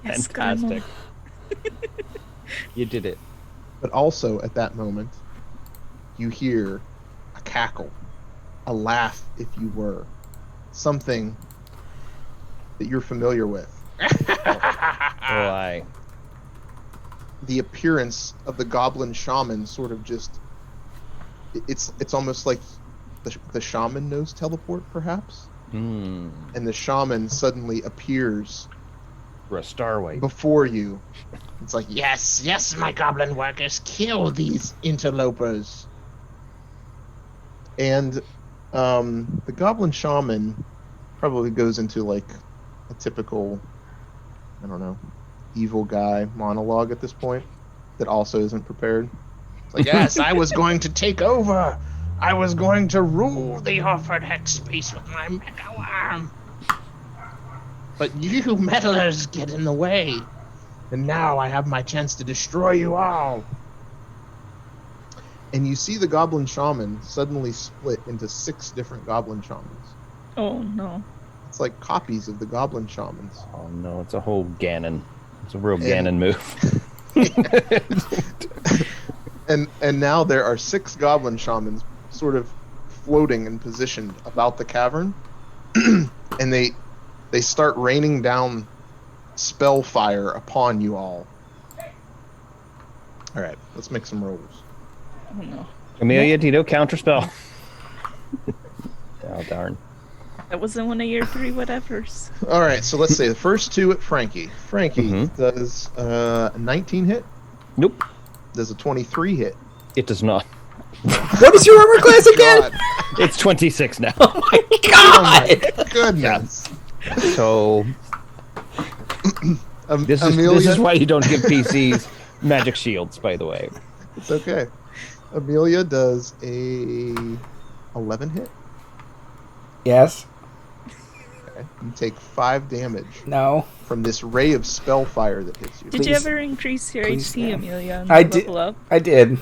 Yes, Fantastic. You did it. But also at that moment, you hear a cackle, a laugh, if you were, something that you're familiar with. Why? The appearance of the goblin shaman sort of just, it's almost like the shaman knows teleport, perhaps? And the shaman suddenly appears For a starway. before you. It's like, yes, my goblin workers, kill these interlopers. And the goblin shaman probably goes into like a typical, I don't know, evil guy monologue at this point that also isn't prepared. It's like, yes, I was going to take over. I was going to rule the offered hex space with my mecha worm. But you meddlers get in the way. And now I have my chance to destroy you all. And you see the goblin shaman suddenly split into 6 different goblin shamans. Oh no. It's like copies of the goblin shamans. Oh no, it's a whole Ganon. It's a real Ganon move. And now there are 6 goblin shamans sort of floating and positioned about the cavern. And they start raining down spell fire upon you all. Alright, let's make some rolls. Oh no. Amelia, do you know counterspell? Oh darn. That wasn't one of your 3 whatevers. Alright, so let's say the first 2 at Frankie. Frankie does a 19 hit, Nope. does a 23 hit. It does not. What is your armor class again? God, It's 26 now. Oh my god! goodness. So This is why you don't give PCs magic shields, by the way. It's okay. Amelia does a 11 hit. Yes. Okay. You take 5 damage No. from this ray of spell fire that hits you. Did you ever increase your Please, HP, yeah. Amelia, and I did. level up? I did.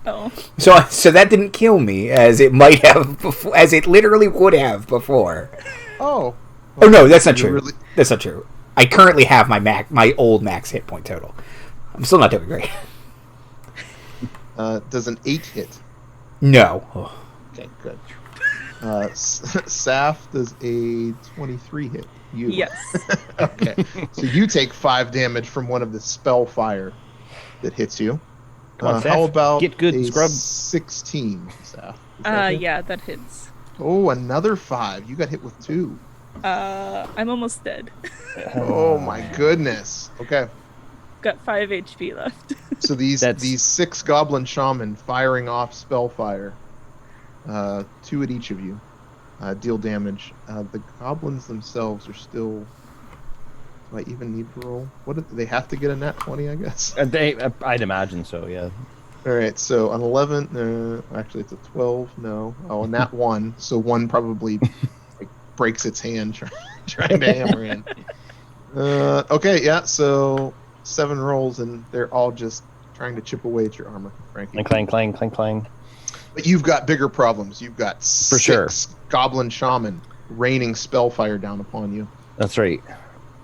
Oh. So that didn't kill me, as it might have before, as it literally would have before. Oh. Oh no, that's not You're true. really- That's not true. I currently have my old max hit point total. I'm still not doing great. Does an 8 hit? No. Oh. Okay, good. Saf does a 23 hit. You. Yes. Okay. So you take 5 damage from one of the spell fire that hits you. Come on, Saf. How about Get good, a scrub. 16, Saf? Is that good? Yeah, that hits. Oh, another 5. You got hit with 2. I'm almost dead. Oh my goodness. Okay. Got 5 HP left. So these 6 goblin shaman firing off spell fire, 2 at each of you, deal damage. The goblins themselves are still. Do I even need to roll? They have to get a nat 20, I guess. I'd imagine so. Yeah. All right. So an 11. Actually, it's a 12. No. Oh, a nat 1. So 1 probably like, breaks its hand trying to hammer in. Okay. Yeah. So 7 rolls, and they're all just trying to chip away at your armor, Frankie. Clang, clang, clang, clang. But you've got bigger problems. You've got For 6 sure. goblin shaman raining spellfire down upon you. That's right.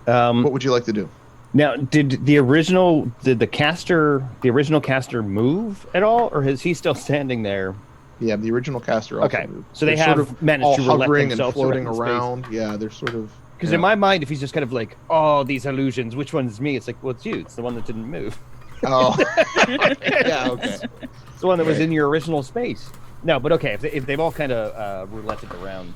What would you like to do? Now, did the original caster move at all, or is he still standing there? Yeah, the original caster also Okay, moved. so they They're have sort of managed all to let hovering and themselves floating around the space. around. Yeah, they're sort of. Because yeah. in my mind, if he's just kind of like, oh, these illusions, which one's me? It's like, well, it's you. It's the one that didn't move. Oh. Yeah. Okay. It's the one that was in your original space. No, but okay, if they've all kind of rouletted around,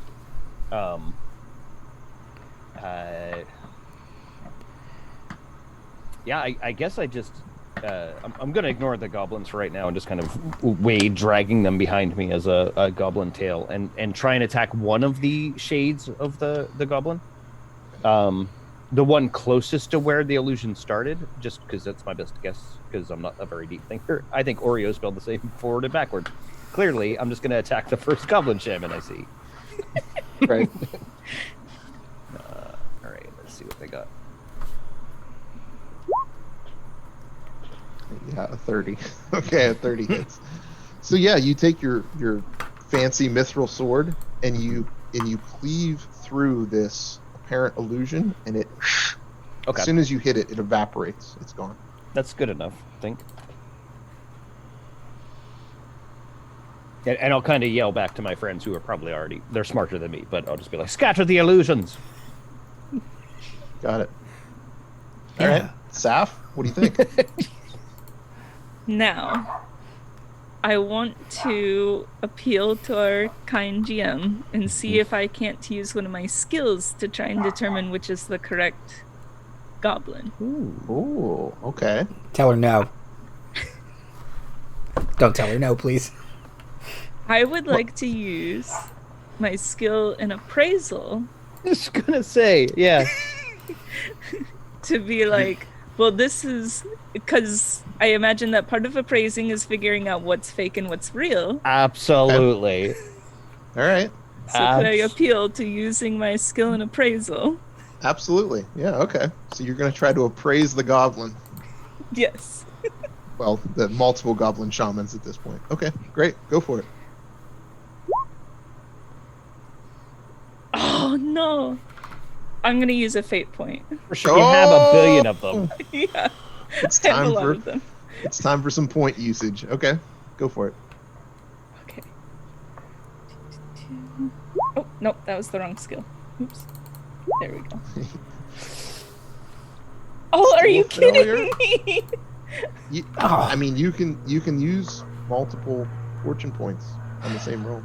yeah, I guess I just I'm gonna ignore the goblins for right now and just kind of wade, dragging them behind me as a goblin tail, and try and attack one of the shades of the goblin. The one closest to where the illusion started, just because that's my best guess, because I'm not a very deep thinker. I think Oreo spelled the same forward and backward. Clearly, I'm just going to attack the first goblin shaman I see. Right. All right, let's see what they got. Yeah, a 30. Okay, a 30 hits. So yeah, you take your fancy mithril sword and you cleave through this apparent illusion, and it. Okay. As soon as you hit it, it evaporates. It's gone. That's good enough, I think. And I'll kind of yell back to my friends who are probably they're smarter than me, but I'll just be like, scatter the illusions! Got it. Yeah. All right, Saf, what do you think? Now, I want to appeal to our kind GM and see if I can't use one of my skills to try and determine which is the correct goblin. Ooh, okay. Tell her no. Don't tell her no, please. I would like to use my skill in appraisal Just gonna say, yeah. to be like, well, this is because I imagine that part of appraising is figuring out what's fake and what's real. Absolutely. All right. So could I appeal to using my skill in appraisal? Absolutely. Yeah, okay. So you're going to try to appraise the goblin. Yes. Well, the multiple goblin shamans at this point. Okay, great. Go for it. Oh no. I'm gonna use a fate point. For sure, you have a billion of them. Yeah. It's I have a time lot for of them. it's time for some point usage. Okay, go for it. Okay. Oh, nope, that was the wrong skill. Oops. There we go. Oh, are you Still a kidding failure? me? I mean, you can use multiple fortune points on the same roll.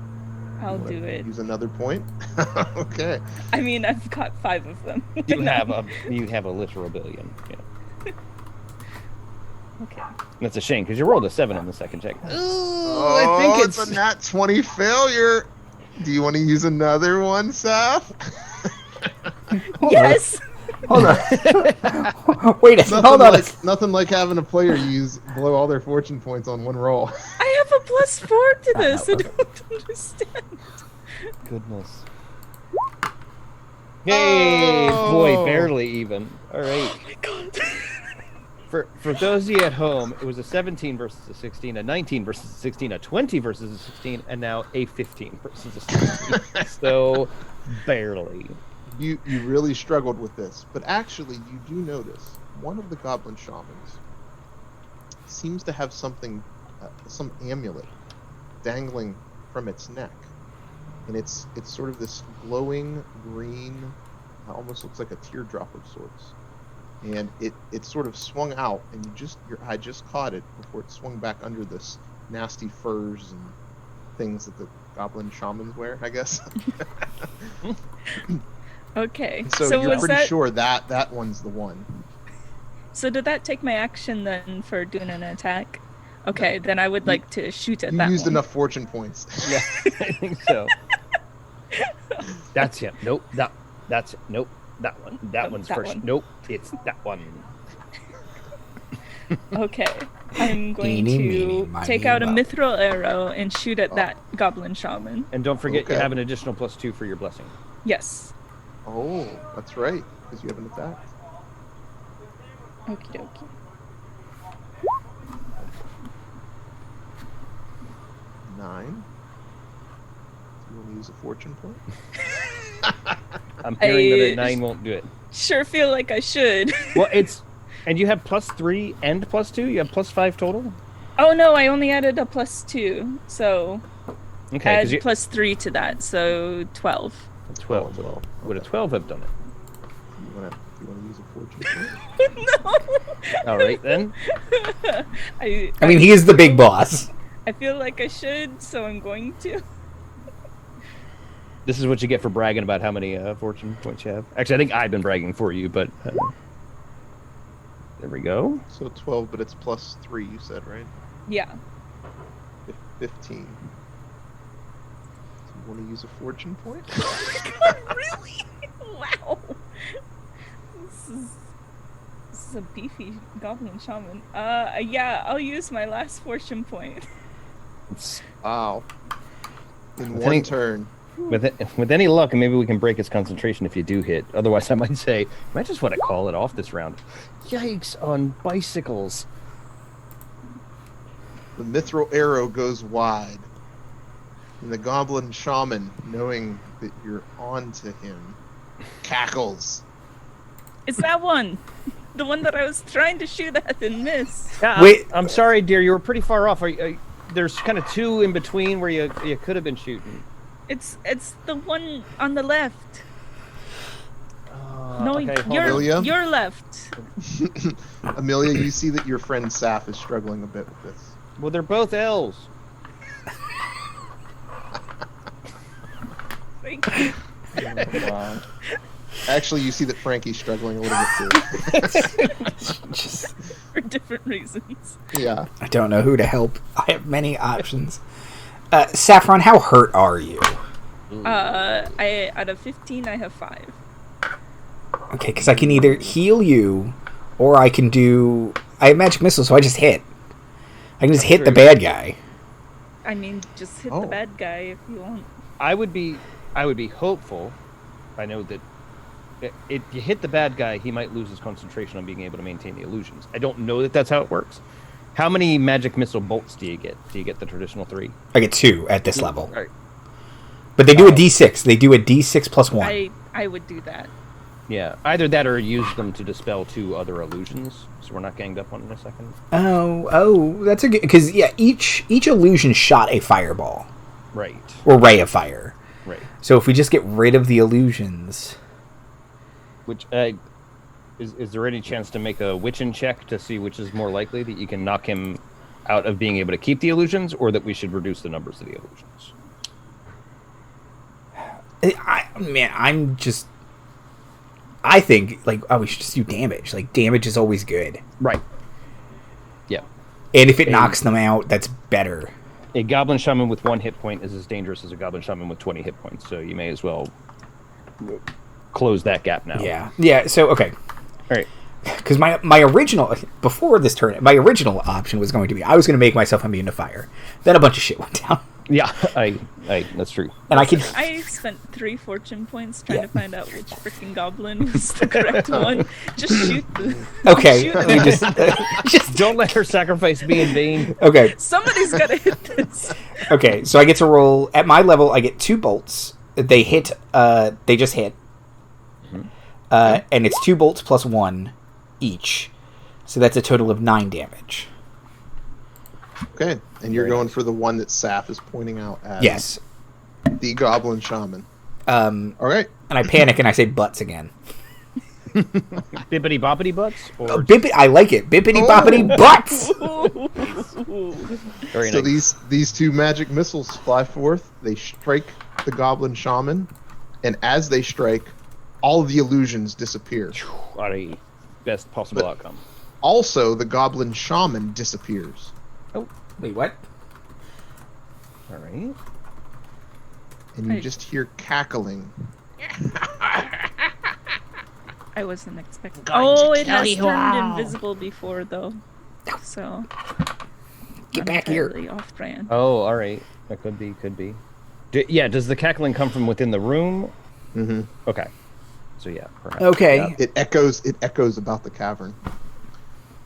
I'll do it. Use another point. Okay. I mean, I've got 5 of them. You have a literal billion. Yeah. Okay. That's a shame because you rolled a 7 on the second check. Oh, I think it's a nat 20 failure. Do you want to use another one, Saf? Yes. Hold on. Wait, hold on. Nothing like having a player blow all their fortune points on one roll. I have a +4 to this. I don't understand. Goodness. Hey, boy, barely even. All right. Oh my god. For those of you at home, it was a 17 versus a 16, a 19 versus a 16, a 20 versus a 16, and now a 15 versus a 16. So, barely. You really struggled with this, but actually you do notice one of the goblin shamans seems to have something, some amulet dangling from its neck, and it's sort of this glowing green, almost looks like a teardrop of sorts, and it sort of swung out, and your eye just caught it before it swung back under this nasty furs and things that the goblin shamans wear, I guess. Okay. So you're pretty sure that one's the one. So did that take my action then for doing an attack? Okay, then I would like to shoot at that one. You used enough fortune points. Yeah, I think so. That's it. Nope. That's it. Nope. That one. That one's that first. one. Nope. It's that one. Okay. I'm going Eeny, to meeny, take miny, out a moe. mithril arrow and shoot at that goblin shaman. And don't forget you Okay. have an additional +2 for your blessing. Yes. Oh, that's right, because you have an attack. Okie dokie. 9. Do you want to use a fortune point? I'm hearing that a I- 9 won't do it. Sure feel like I should. Well, and you have +3 and +2. You have +5 total. Oh no, I only added a +2, so Okay, add because you +3 to that, so 12. 12. Oh, Would a 12 have done it? You want to use a fortune point? No. All right then. I mean, he is the big boss. I feel like I should, so I'm going to. This is what you get for bragging about how many fortune points you have. Actually, I think I've been bragging for you, but there we go. So 12, but it's +3, you said, right? Yeah. 15. Do you want to use a fortune point? Really? Wow. This is a beefy goblin shaman. Yeah, I'll use my last fortune point. Wow. In I one think- turn. With any luck, maybe we can break his concentration if you do hit. Otherwise, I might say, you might just want to call it off this round. Yikes on bicycles. The mithril arrow goes wide. And the goblin shaman, knowing that you're on to him, cackles. It's that one. The one that I was trying to shoot at and miss. Yeah, Wait. I'm sorry, dear. You were pretty far off. There's kind of 2 in between where you could have been shooting. It's the one on the left. No, okay, hold Amelia? you're left. Amelia, you see that your friend Saf is struggling a bit with this. Well, they're both L's. Thank you. Wow. Actually, you see that Frankie's struggling a little bit Just, For different reasons. too. Yeah. I don't know who to help. I have many options. Saffron, how hurt are you? I out of 15, I have 5. Okay, because I can either heal you, or I can do... I have magic missile, so I just hit. I can just hit the bad guy. I mean, just hit Oh. the bad guy if you want. I would be hopeful. I know that if you hit the bad guy, he might lose his concentration on being able to maintain the illusions. I don't know that that's how it works. How many magic missile bolts do you get? Do you get the traditional 3? I get 2 at this level. Right. But they do a d6. They do a d6 plus 1. I would do that. Yeah, either that or use them to dispel 2 other illusions, so we're not ganged up on in a second. Oh, that's a good... Because, yeah, each illusion shot a fireball. Right. Or ray of fire. Right. So if we just get rid of the illusions... Which, is there any chance to make a witching check to see which is more likely, that you can knock him out of being able to keep the illusions, or that we should reduce the numbers of the illusions? I think, we should just do damage. Like, damage is always good. Right. Yeah. And if it knocks them out, that's better. A goblin shaman with 1 hit point is as dangerous as a goblin shaman with 20 hit points, so you may as well close that gap now. Yeah. So okay, All right. because my original before this turn, my original option was going to be I was going to make myself immune to fire. Then a bunch of shit went down, Yeah, that's true. and I could. I spent 3 fortune points trying to find out which freaking goblin was the correct one. Just shoot the. Okay, shoot you them. just Don't let her sacrifice be in vain. okay. Somebody's gotta hit this. Okay, so I get to roll at my level. I get 2 bolts. They hit. They just hit. And it's 2 bolts plus 1 each, so that's a total of 9 damage. Okay, and you're going for the one that Saf is pointing out as Yes. the Goblin Shaman. All right, and I panic and I say butts again. Bippity boppity butts? Or I like it. Bippity boppity butts. very so nice. these 2 magic missiles fly forth. They strike the Goblin Shaman, and as they strike, all of the illusions disappear. Alright. Best possible outcome. Also, the Goblin Shaman disappears. Oh, Wait, what? alright. And you just hear cackling. I wasn't expecting. Oh, it has turned invisible before, though. So. Get I'm back here. entirely off brand. Oh, alright. That could be. Does the cackling come from within the room? Mm-hmm. Okay. So yeah, perhaps. Okay. Yeah. It echoes about the cavern.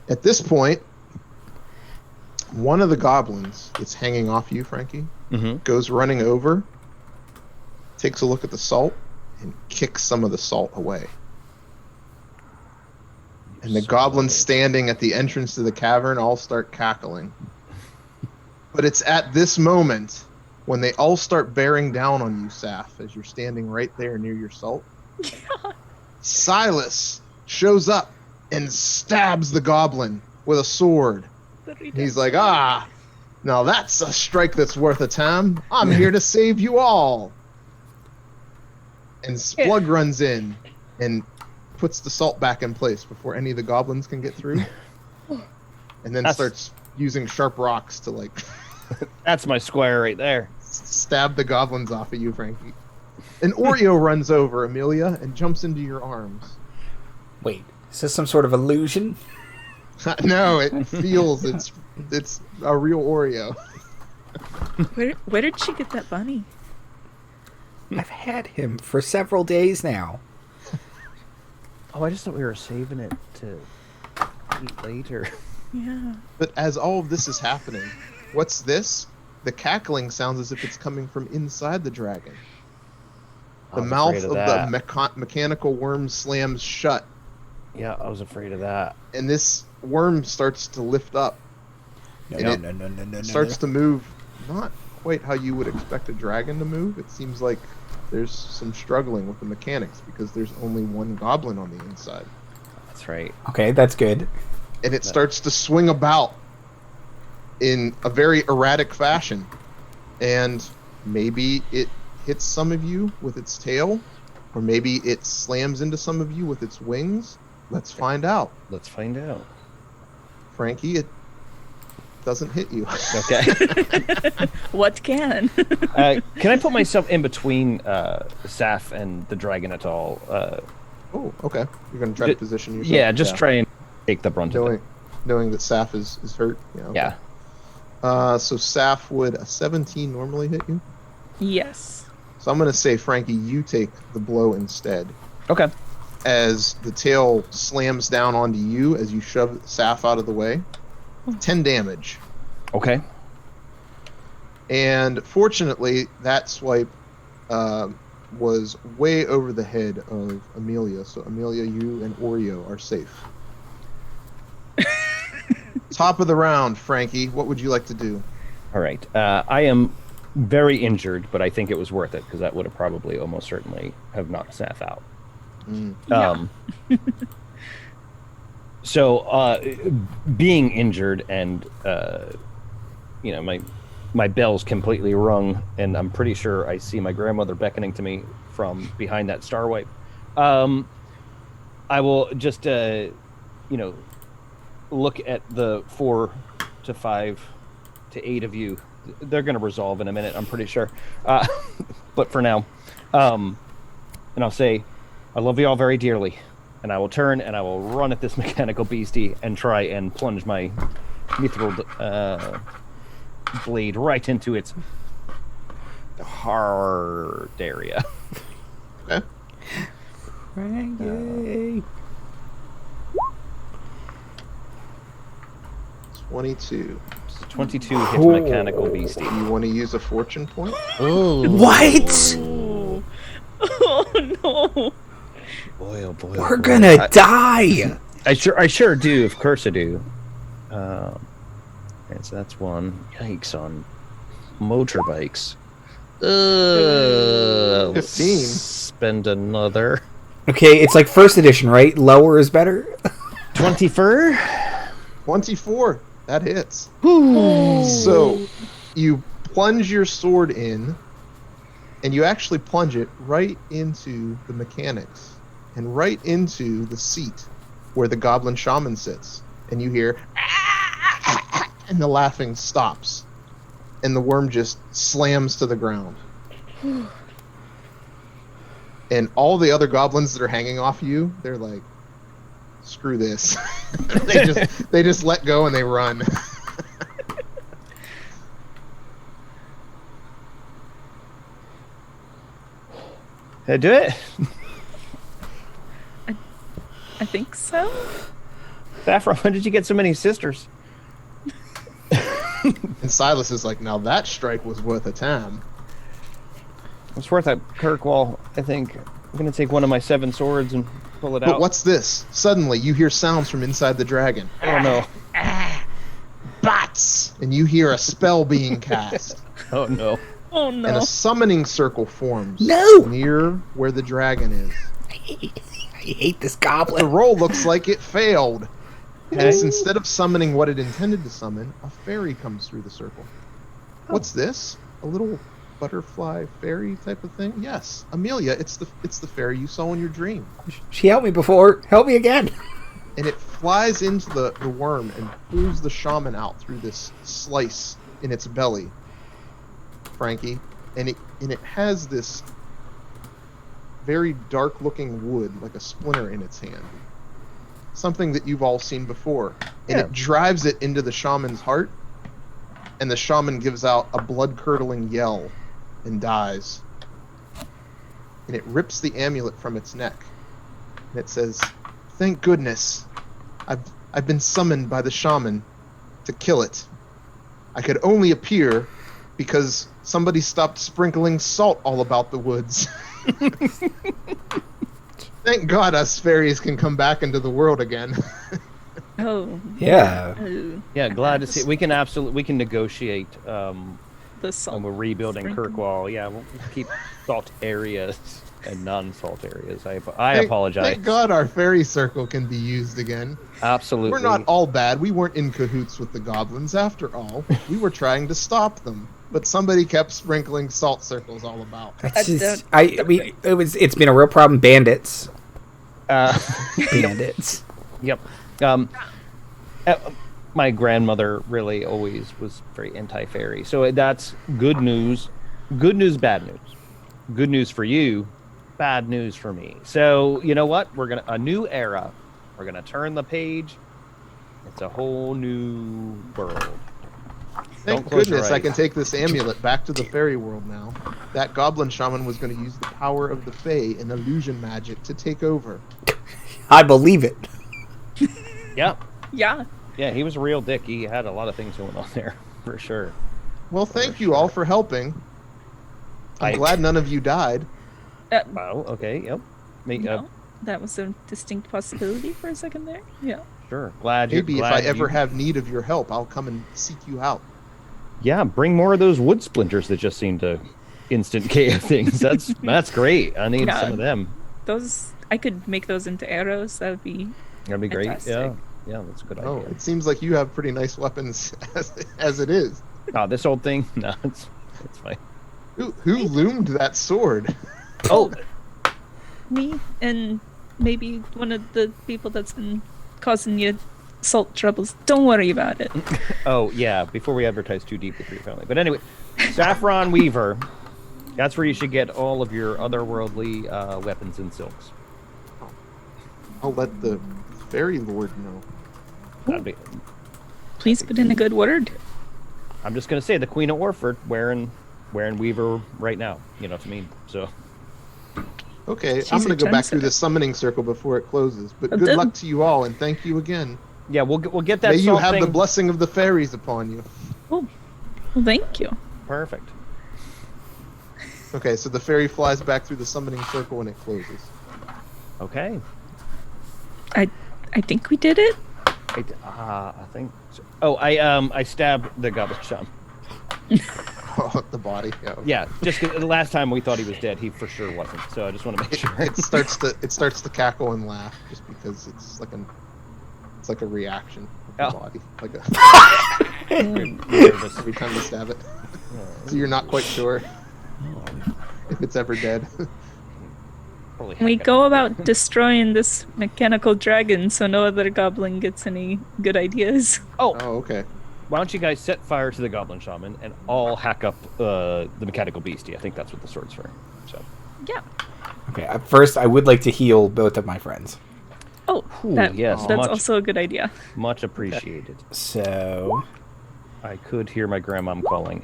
At this point, one of the goblins that's hanging off you, Frankie, goes running over, takes a look at the salt, and kicks some of the salt away. And the goblins standing at the entrance to the cavern all start cackling. But it's at this moment when they all start bearing down on you, Saf, as you're standing right there near your salt. Silas shows up and stabs the goblin with a sword. He's like, now that's a strike that's worth a time. I'm here to save you all. And Splug runs in and puts the salt back in place before any of the goblins can get through. And then starts using sharp rocks to, like... That's my square right there. Stab the goblins off of you, Frankie. And Oreo runs over, Amelia, and jumps into your arms. Wait, is this some sort of illusion? No, it feels it's a real Oreo. Where did she get that bunny? I've had him for several days now. Oh, I just thought we were saving it to eat later. Yeah. But as all of this is happening, what's this? The cackling sounds as if it's coming from inside the dragon. The mouth of the mechanical worm slams shut. Yeah, I was afraid of that. And this worm starts to lift up. No. Starts to move not quite how you would expect a dragon to move. It seems like there's some struggling with the mechanics because there's only one goblin on the inside. That's right. Okay, that's good. And it starts to swing about in a very erratic fashion. And maybe it hits some of you with its tail, or maybe it slams into some of you with its wings. Let's find out. Let's find out. Frankie, it doesn't hit you. Okay. What can? Can I put myself in between Saf and the dragon at all? Oh, okay. You're going to try to position yourself. Yeah, just try and take the brunt of it. Knowing that Saf is hurt. Yeah. Okay. Yeah. So Saf, would a 17 normally hit you? Yes. So I'm going to say, Frankie, you take the blow instead. Okay. As the tail slams down onto you as you shove Saf out of the way. 10 damage. Okay. And fortunately, that swipe was way over the head of Amelia. So Amelia, you and Oreo are safe. Top of the round, Frankie. What would you like to do? All right. I am very injured, but I think it was worth it because that would have probably almost certainly have knocked Saf out. Yeah. So, being injured and, my bell's completely rung, and I'm pretty sure I see my grandmother beckoning to me from behind that star wipe. I will just, look at the 4 to 5 to 8 of you. They're going to resolve in a minute, I'm pretty sure. But for now, and I'll say, I love you all very dearly, and I will turn and I will run at this mechanical beastie and try and plunge my mithril blade right into its hard area. Okay. Frankie. 22. 22 hits mechanical beastie. You want to use a fortune point? What? Oh no! Boy, oh boy. We're gonna die. I sure do. Of course I do. And so that's one. Yikes on motorbikes. 15. Spend another. Okay, it's like first edition, right? Lower is better. 20 fur. 24. That hits. So you plunge your sword in, and you actually plunge it right into the mechanics and right into the seat where the goblin shaman sits. And you hear, and the laughing stops, and the worm just slams to the ground. And all the other goblins that are hanging off you, they're like, screw this. they just let go and they run. Did I do it? I think so. Saffron, when did you get so many sisters? And Silas is like, now that strike was worth a time. It's worth a Kirkwall, I think. I'm going to take one of my 7 swords and pull it But out. what's this? Suddenly, you hear sounds from inside the dragon. Oh, no. Bots! And you hear a spell being cast. Oh, no. Oh And no! a summoning circle forms No! near where the dragon is. I hate this The goblin. roll looks like it failed. Because instead of summoning what it intended to summon, a fairy comes through the circle. What's this? A little butterfly fairy type of thing? Yes, Amelia, it's the fairy you saw in your dream. She helped me before. Help me again. And it flies into the worm and pulls the shaman out through this slice in its belly, Frankie. And it has this very dark looking wood, like a splinter in its hand. Something that you've all seen before. And Yeah. it drives it into the shaman's heart, and the shaman gives out a blood-curdling yell and dies. And it rips the amulet from its neck. And it says, "Thank goodness, I've been summoned by the shaman to kill it. I could only appear because somebody stopped sprinkling salt all about the woods." Thank God us fairies can come back into the world again. Oh. Yeah. Oh. Yeah, glad to see. We can negotiate The salt. when we're rebuilding sprinkling. Kirkwall. Yeah, we'll keep salt areas and non-salt areas. I Thank apologize. God our fairy circle can be used again. Absolutely. We're not all bad. We weren't in cahoots with the goblins after all. We were trying to stop them. But somebody kept sprinkling salt circles all about. It's just, it's been a real problem. Bandits. Bandits. Yep. My grandmother really always was very anti-fairy. So that's good news. Good news, bad news. Good news for you, bad news for me. So you know what? A new era. We're gonna turn the page. It's a whole new world. Thank Don't close your goodness I eyes. can take this amulet back to the fairy world now. That goblin shaman was going to use the power of the fae and illusion magic to take over. I believe it. Yeah. Yeah. Yeah, he was a real dick. He had a lot of things going on there, for sure. Well, thank you all for helping. I'm I- glad none of you died. Wow, okay, yep. No, that was a distinct possibility for a second there. Yeah. Sure. Glad Maybe if glad I ever you- have need of your help, I'll come and seek you out. Yeah, bring more of those wood splinters that just seem to instant KO things. That's great. I need Yeah. some of them. Those I could make those into arrows. That would be That'd be great. Fantastic. Yeah, that's a good Oh, idea. it seems like you have pretty nice weapons as it is. Oh, this old thing? No, it's fine. Who loomed that sword? Oh, me and maybe one of the people that's been causing you salt troubles. Don't worry about it. oh yeah. Before we advertise too deeply for your family, but anyway, Saffron Weaver. That's where you should get all of your otherworldly weapons and silks. I'll let the fairy lord know. That'd be. Please put in a good word. I'm just gonna say the Queen of Orford wearing Weaver right now. You know what I mean? So. Okay, She's I'm going a to go back through trendsetter. the summoning circle before it closes. But Oh, good good. luck to you all, and thank you again. Yeah, we'll get that. May you salt have thing. the blessing of the fairies upon you. Oh, well, thank you. Perfect. Okay, so the fairy flies back through the summoning circle and it closes. Okay. I think we did it. I think. So. Oh, I stabbed the goblin shaman. Oh, the body. Yeah. Okay. Yeah, just 'cause the last time we thought he was dead, he for sure wasn't. So I just want to make sure. It starts to cackle and laugh just because it's like a reaction of the body, like a Nervous. every time you stab it. So you're not quite sure if it's ever dead. Holy We heck, go about destroying this mechanical dragon so no other goblin gets any good ideas. Oh, Oh, okay. why don't you guys set fire to the goblin shaman and all hack up the mechanical beastie? I think that's what the sword's for. So. Yeah. Okay, first I would like to heal both of my friends. Oh, Ooh, that, yes, that's much- also a good idea. Much appreciated. So, I could hear my grandmom calling.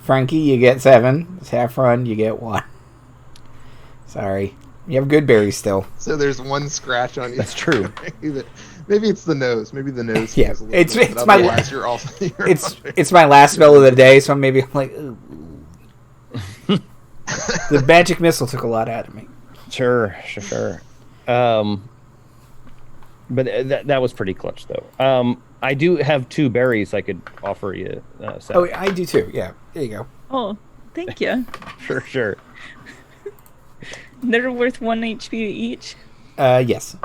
Frankie, you get 7. Saffron, you get 1. Sorry. You have good berries still. So there's one scratch on you. That's true. Maybe it's the nose. Maybe the nose. Yeah, feels a little it's- bit, it's but my- otherwise you're also. You're It's my last spell of the day, so maybe I'm like, ooh. The magic missile took a lot out of me. Sure. But that was pretty clutch, though. I do have 2 berries I could offer you. Seth. Oh, I do too. Yeah, there you go. Oh, thank you. Sure. They're worth 1 HP each. Yes.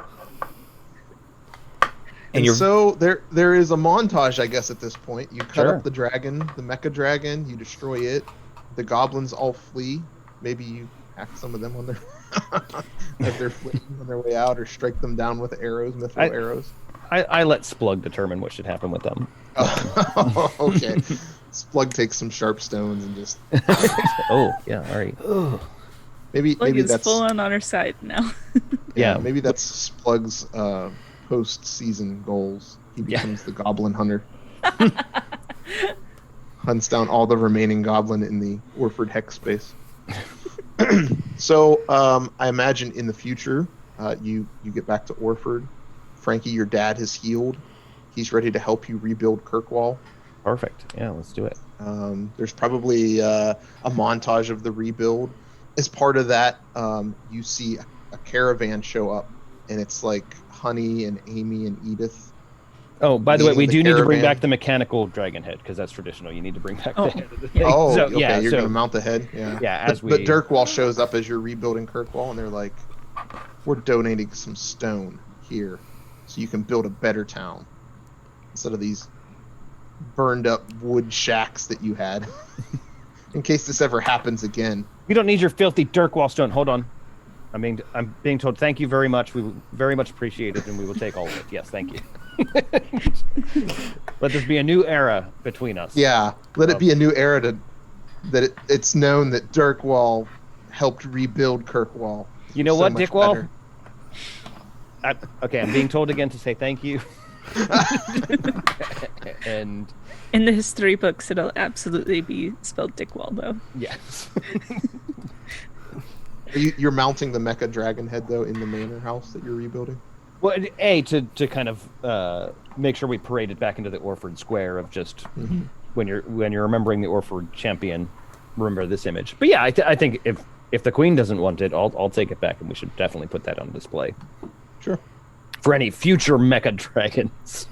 And so there is a montage, I guess, at this point. You cut Sure. up the dragon, the mecha dragon. You destroy it. The goblins all flee. Maybe you hack some of them on their as they're fleeing on their way out, or strike them down with arrows, mithril arrows. I let Splug determine what should happen with them. Oh, okay. Splug takes some sharp stones and just Oh, yeah, all right. maybe Plug is that's full on our side now. Yeah. maybe that's Splug's post-season goals. He Yeah. becomes the goblin hunter. Hunts down all the remaining goblin in the Orford hex space. So I imagine in the future, you get back to Orford. Frankie, your dad has healed. He's ready to help you rebuild Kirkwall. Perfect. Yeah, let's do it. There's probably a montage of the rebuild. As part of that, you see a caravan show up, and it's like Honey and Amy and Edith. Oh, by the way, Leading we the do need to bring caravan. back the mechanical dragon head, because that's traditional. You need to bring back Oh, the head of the yeah. thing. Oh, So, okay. yeah, You're so- gonna mount the head. Yeah. Yeah, But, as we. but Dirkwall shows up as you're rebuilding Kirkwall, and they're like, "We're donating some stone here, so you can build a better town instead of these burned up wood shacks that you had." In case this ever happens again. We don't need your filthy Dirkwall stone. Hold on. I'm being told thank you very much. We will very much appreciate it, and we will take all of it. Yes, thank you. Let this be a new era between us. Yeah, let it be a new era that it's known that Dirkwall helped rebuild Kirkwall. You know So what, much Dickwall? better. Okay, I'm being told again to say thank you. And In the history books, it'll absolutely be spelled Dickwall, though. yes. You're mounting the Mecha dragon head though in the manor house that you're rebuilding. Well, to kind of make sure we parade it back into the Orford Square of just when you're remembering the Orford champion, remember this image. But yeah, I think if the Queen doesn't want it, I'll take it back, and we should definitely put that on display Sure. for any future Mecha dragons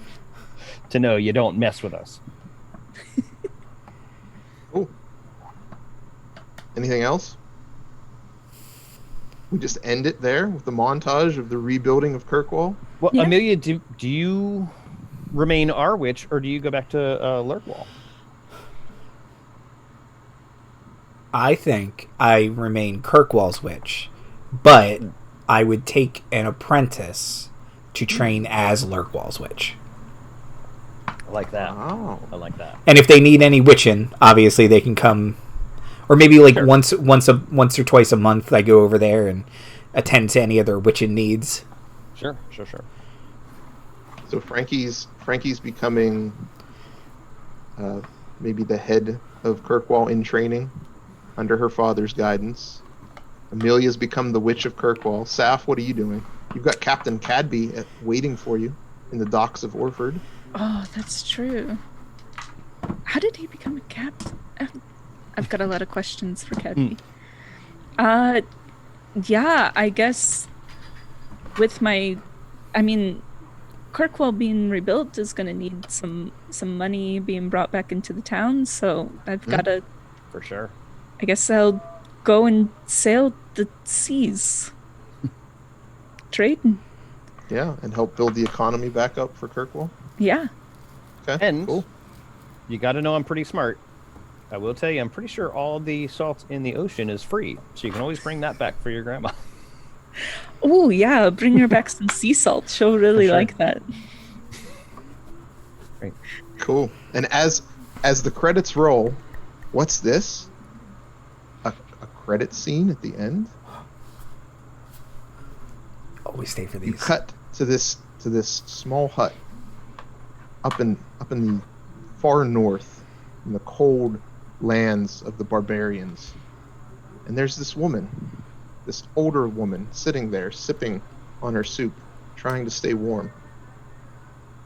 to know you don't mess with us. Cool. Anything else? We just end it there with the montage of the rebuilding of Kirkwall. Well, Yeah. Amelia, do you remain our witch, or do you go back to Lurkwall? I think I remain Kirkwall's witch, but I would take an apprentice to train as Lurkwall's witch. I like that. Oh. I like that. And if they need any witching, obviously they can come, or maybe like Sure. once or twice a month I go over there and attend to any of their witching needs. Sure. So Frankie's becoming maybe the head of Kirkwall in training under her father's guidance. Amelia's become the Witch of Kirkwall. Saf, what are you doing? You've got Captain Cadby waiting for you in the docks of Orford. Oh, that's true. How did he become a captain? I've got a lot of questions for Cadby. Yeah, I guess with Kirkwall being rebuilt is going to need some money being brought back into the town, so I've got to... For sure. I guess I'll go and sail the seas. Trading. Yeah, and help build the economy back up for Kirkwall. Yeah. Okay, And cool. you got to know I'm pretty smart. I will tell you, I'm pretty sure all the salt in the ocean is free, so you can always bring that back for your grandma. Oh, yeah, bring her back some sea salt. She'll really sure. like that. Great. Cool. And as the credits roll, what's this? A credit scene at the end? Always stay for You these. cut to this small hut up in the far north, in the cold lands of the barbarians. And there's this woman, this older woman, sitting there sipping on her soup, trying to stay warm.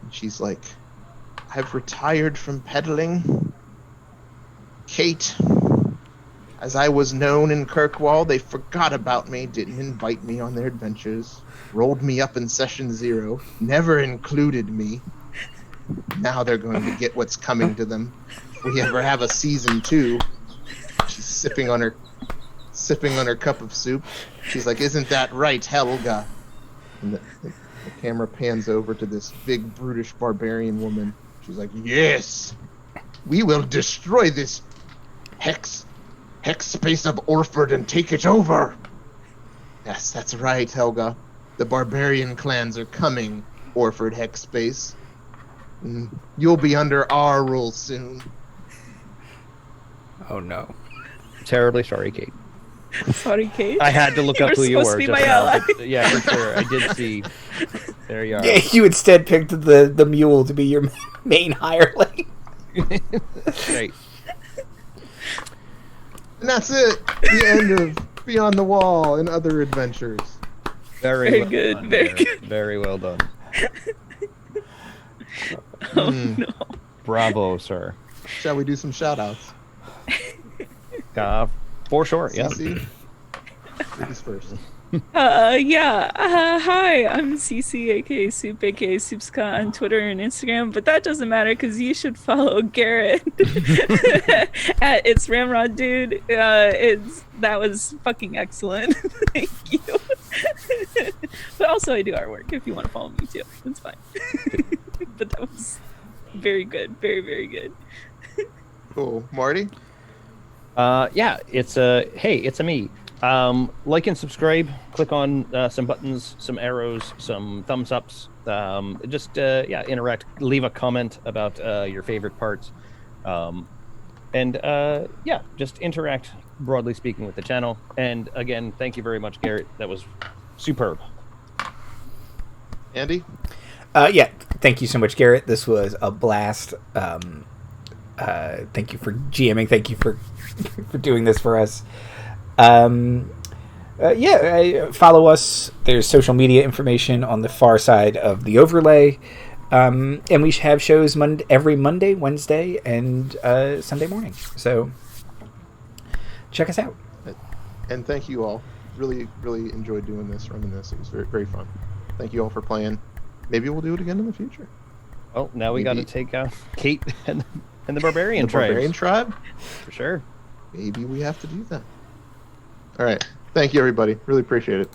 And she's like, "I've retired from peddling. Kate, as I was known in Kirkwall, they forgot about me, didn't invite me on their adventures, rolled me up in session 0, never included me. Now they're going to get what's coming to them. If we ever have a season 2, she's sipping on her cup of soup. She's like, "Isn't that right, Helga?" And the camera pans over to this big, brutish barbarian woman. She's like, "Yes, we will destroy this hex space of Orford and take it over." "Yes, that's right, Helga. The barbarian clans are coming, Orford hex space. You'll be under our rule soon." Oh no. Terribly sorry, Kate. Sorry, Kate. I had to look up who you supposed were. to be just my now, ally. but yeah, for sure. I did see. There you are. Yeah, you instead picked the mule to be your main hireling. Great. And that's it. The end of Beyond the Wall and Other Adventures. Very well good, done, very Garrett. Very well done. Oh, no. Bravo, sir. Shall we do some shout-outs? For sure, yeah. CC? Ladies first. Yeah. Hi, I'm CC, aka Soup, aka Soupska on Twitter and Instagram, but that doesn't matter because you should follow Garrett at It's Ramrod Dude. That was fucking excellent. Thank you. But also, I do artwork if you want to follow me too. It's fine. But that was very good. Very, very good. Cool. Marty? Yeah, it's a me. Like and subscribe. Click on some buttons, some arrows, some thumbs ups. Interact. Leave a comment about your favorite parts, just interact. Broadly speaking, with the channel. And again, thank you very much, Garrett. That was superb. Andy? Yeah, thank you so much, Garrett. This was a blast. Thank you for GMing. Thank you for doing this for us. Follow us. There's social media information on the far side of the overlay. And we have shows every Monday, Wednesday, and Sunday morning. So check us out. And thank you all. Really, really enjoyed doing this, running this. It was very, very fun. Thank you all for playing. Maybe we'll do it again in the future. Well, now we got to take out Kate and the barbarian The tribe. barbarian tribe? For sure. Maybe we have to do that. All right. Thank you, everybody. Really appreciate it.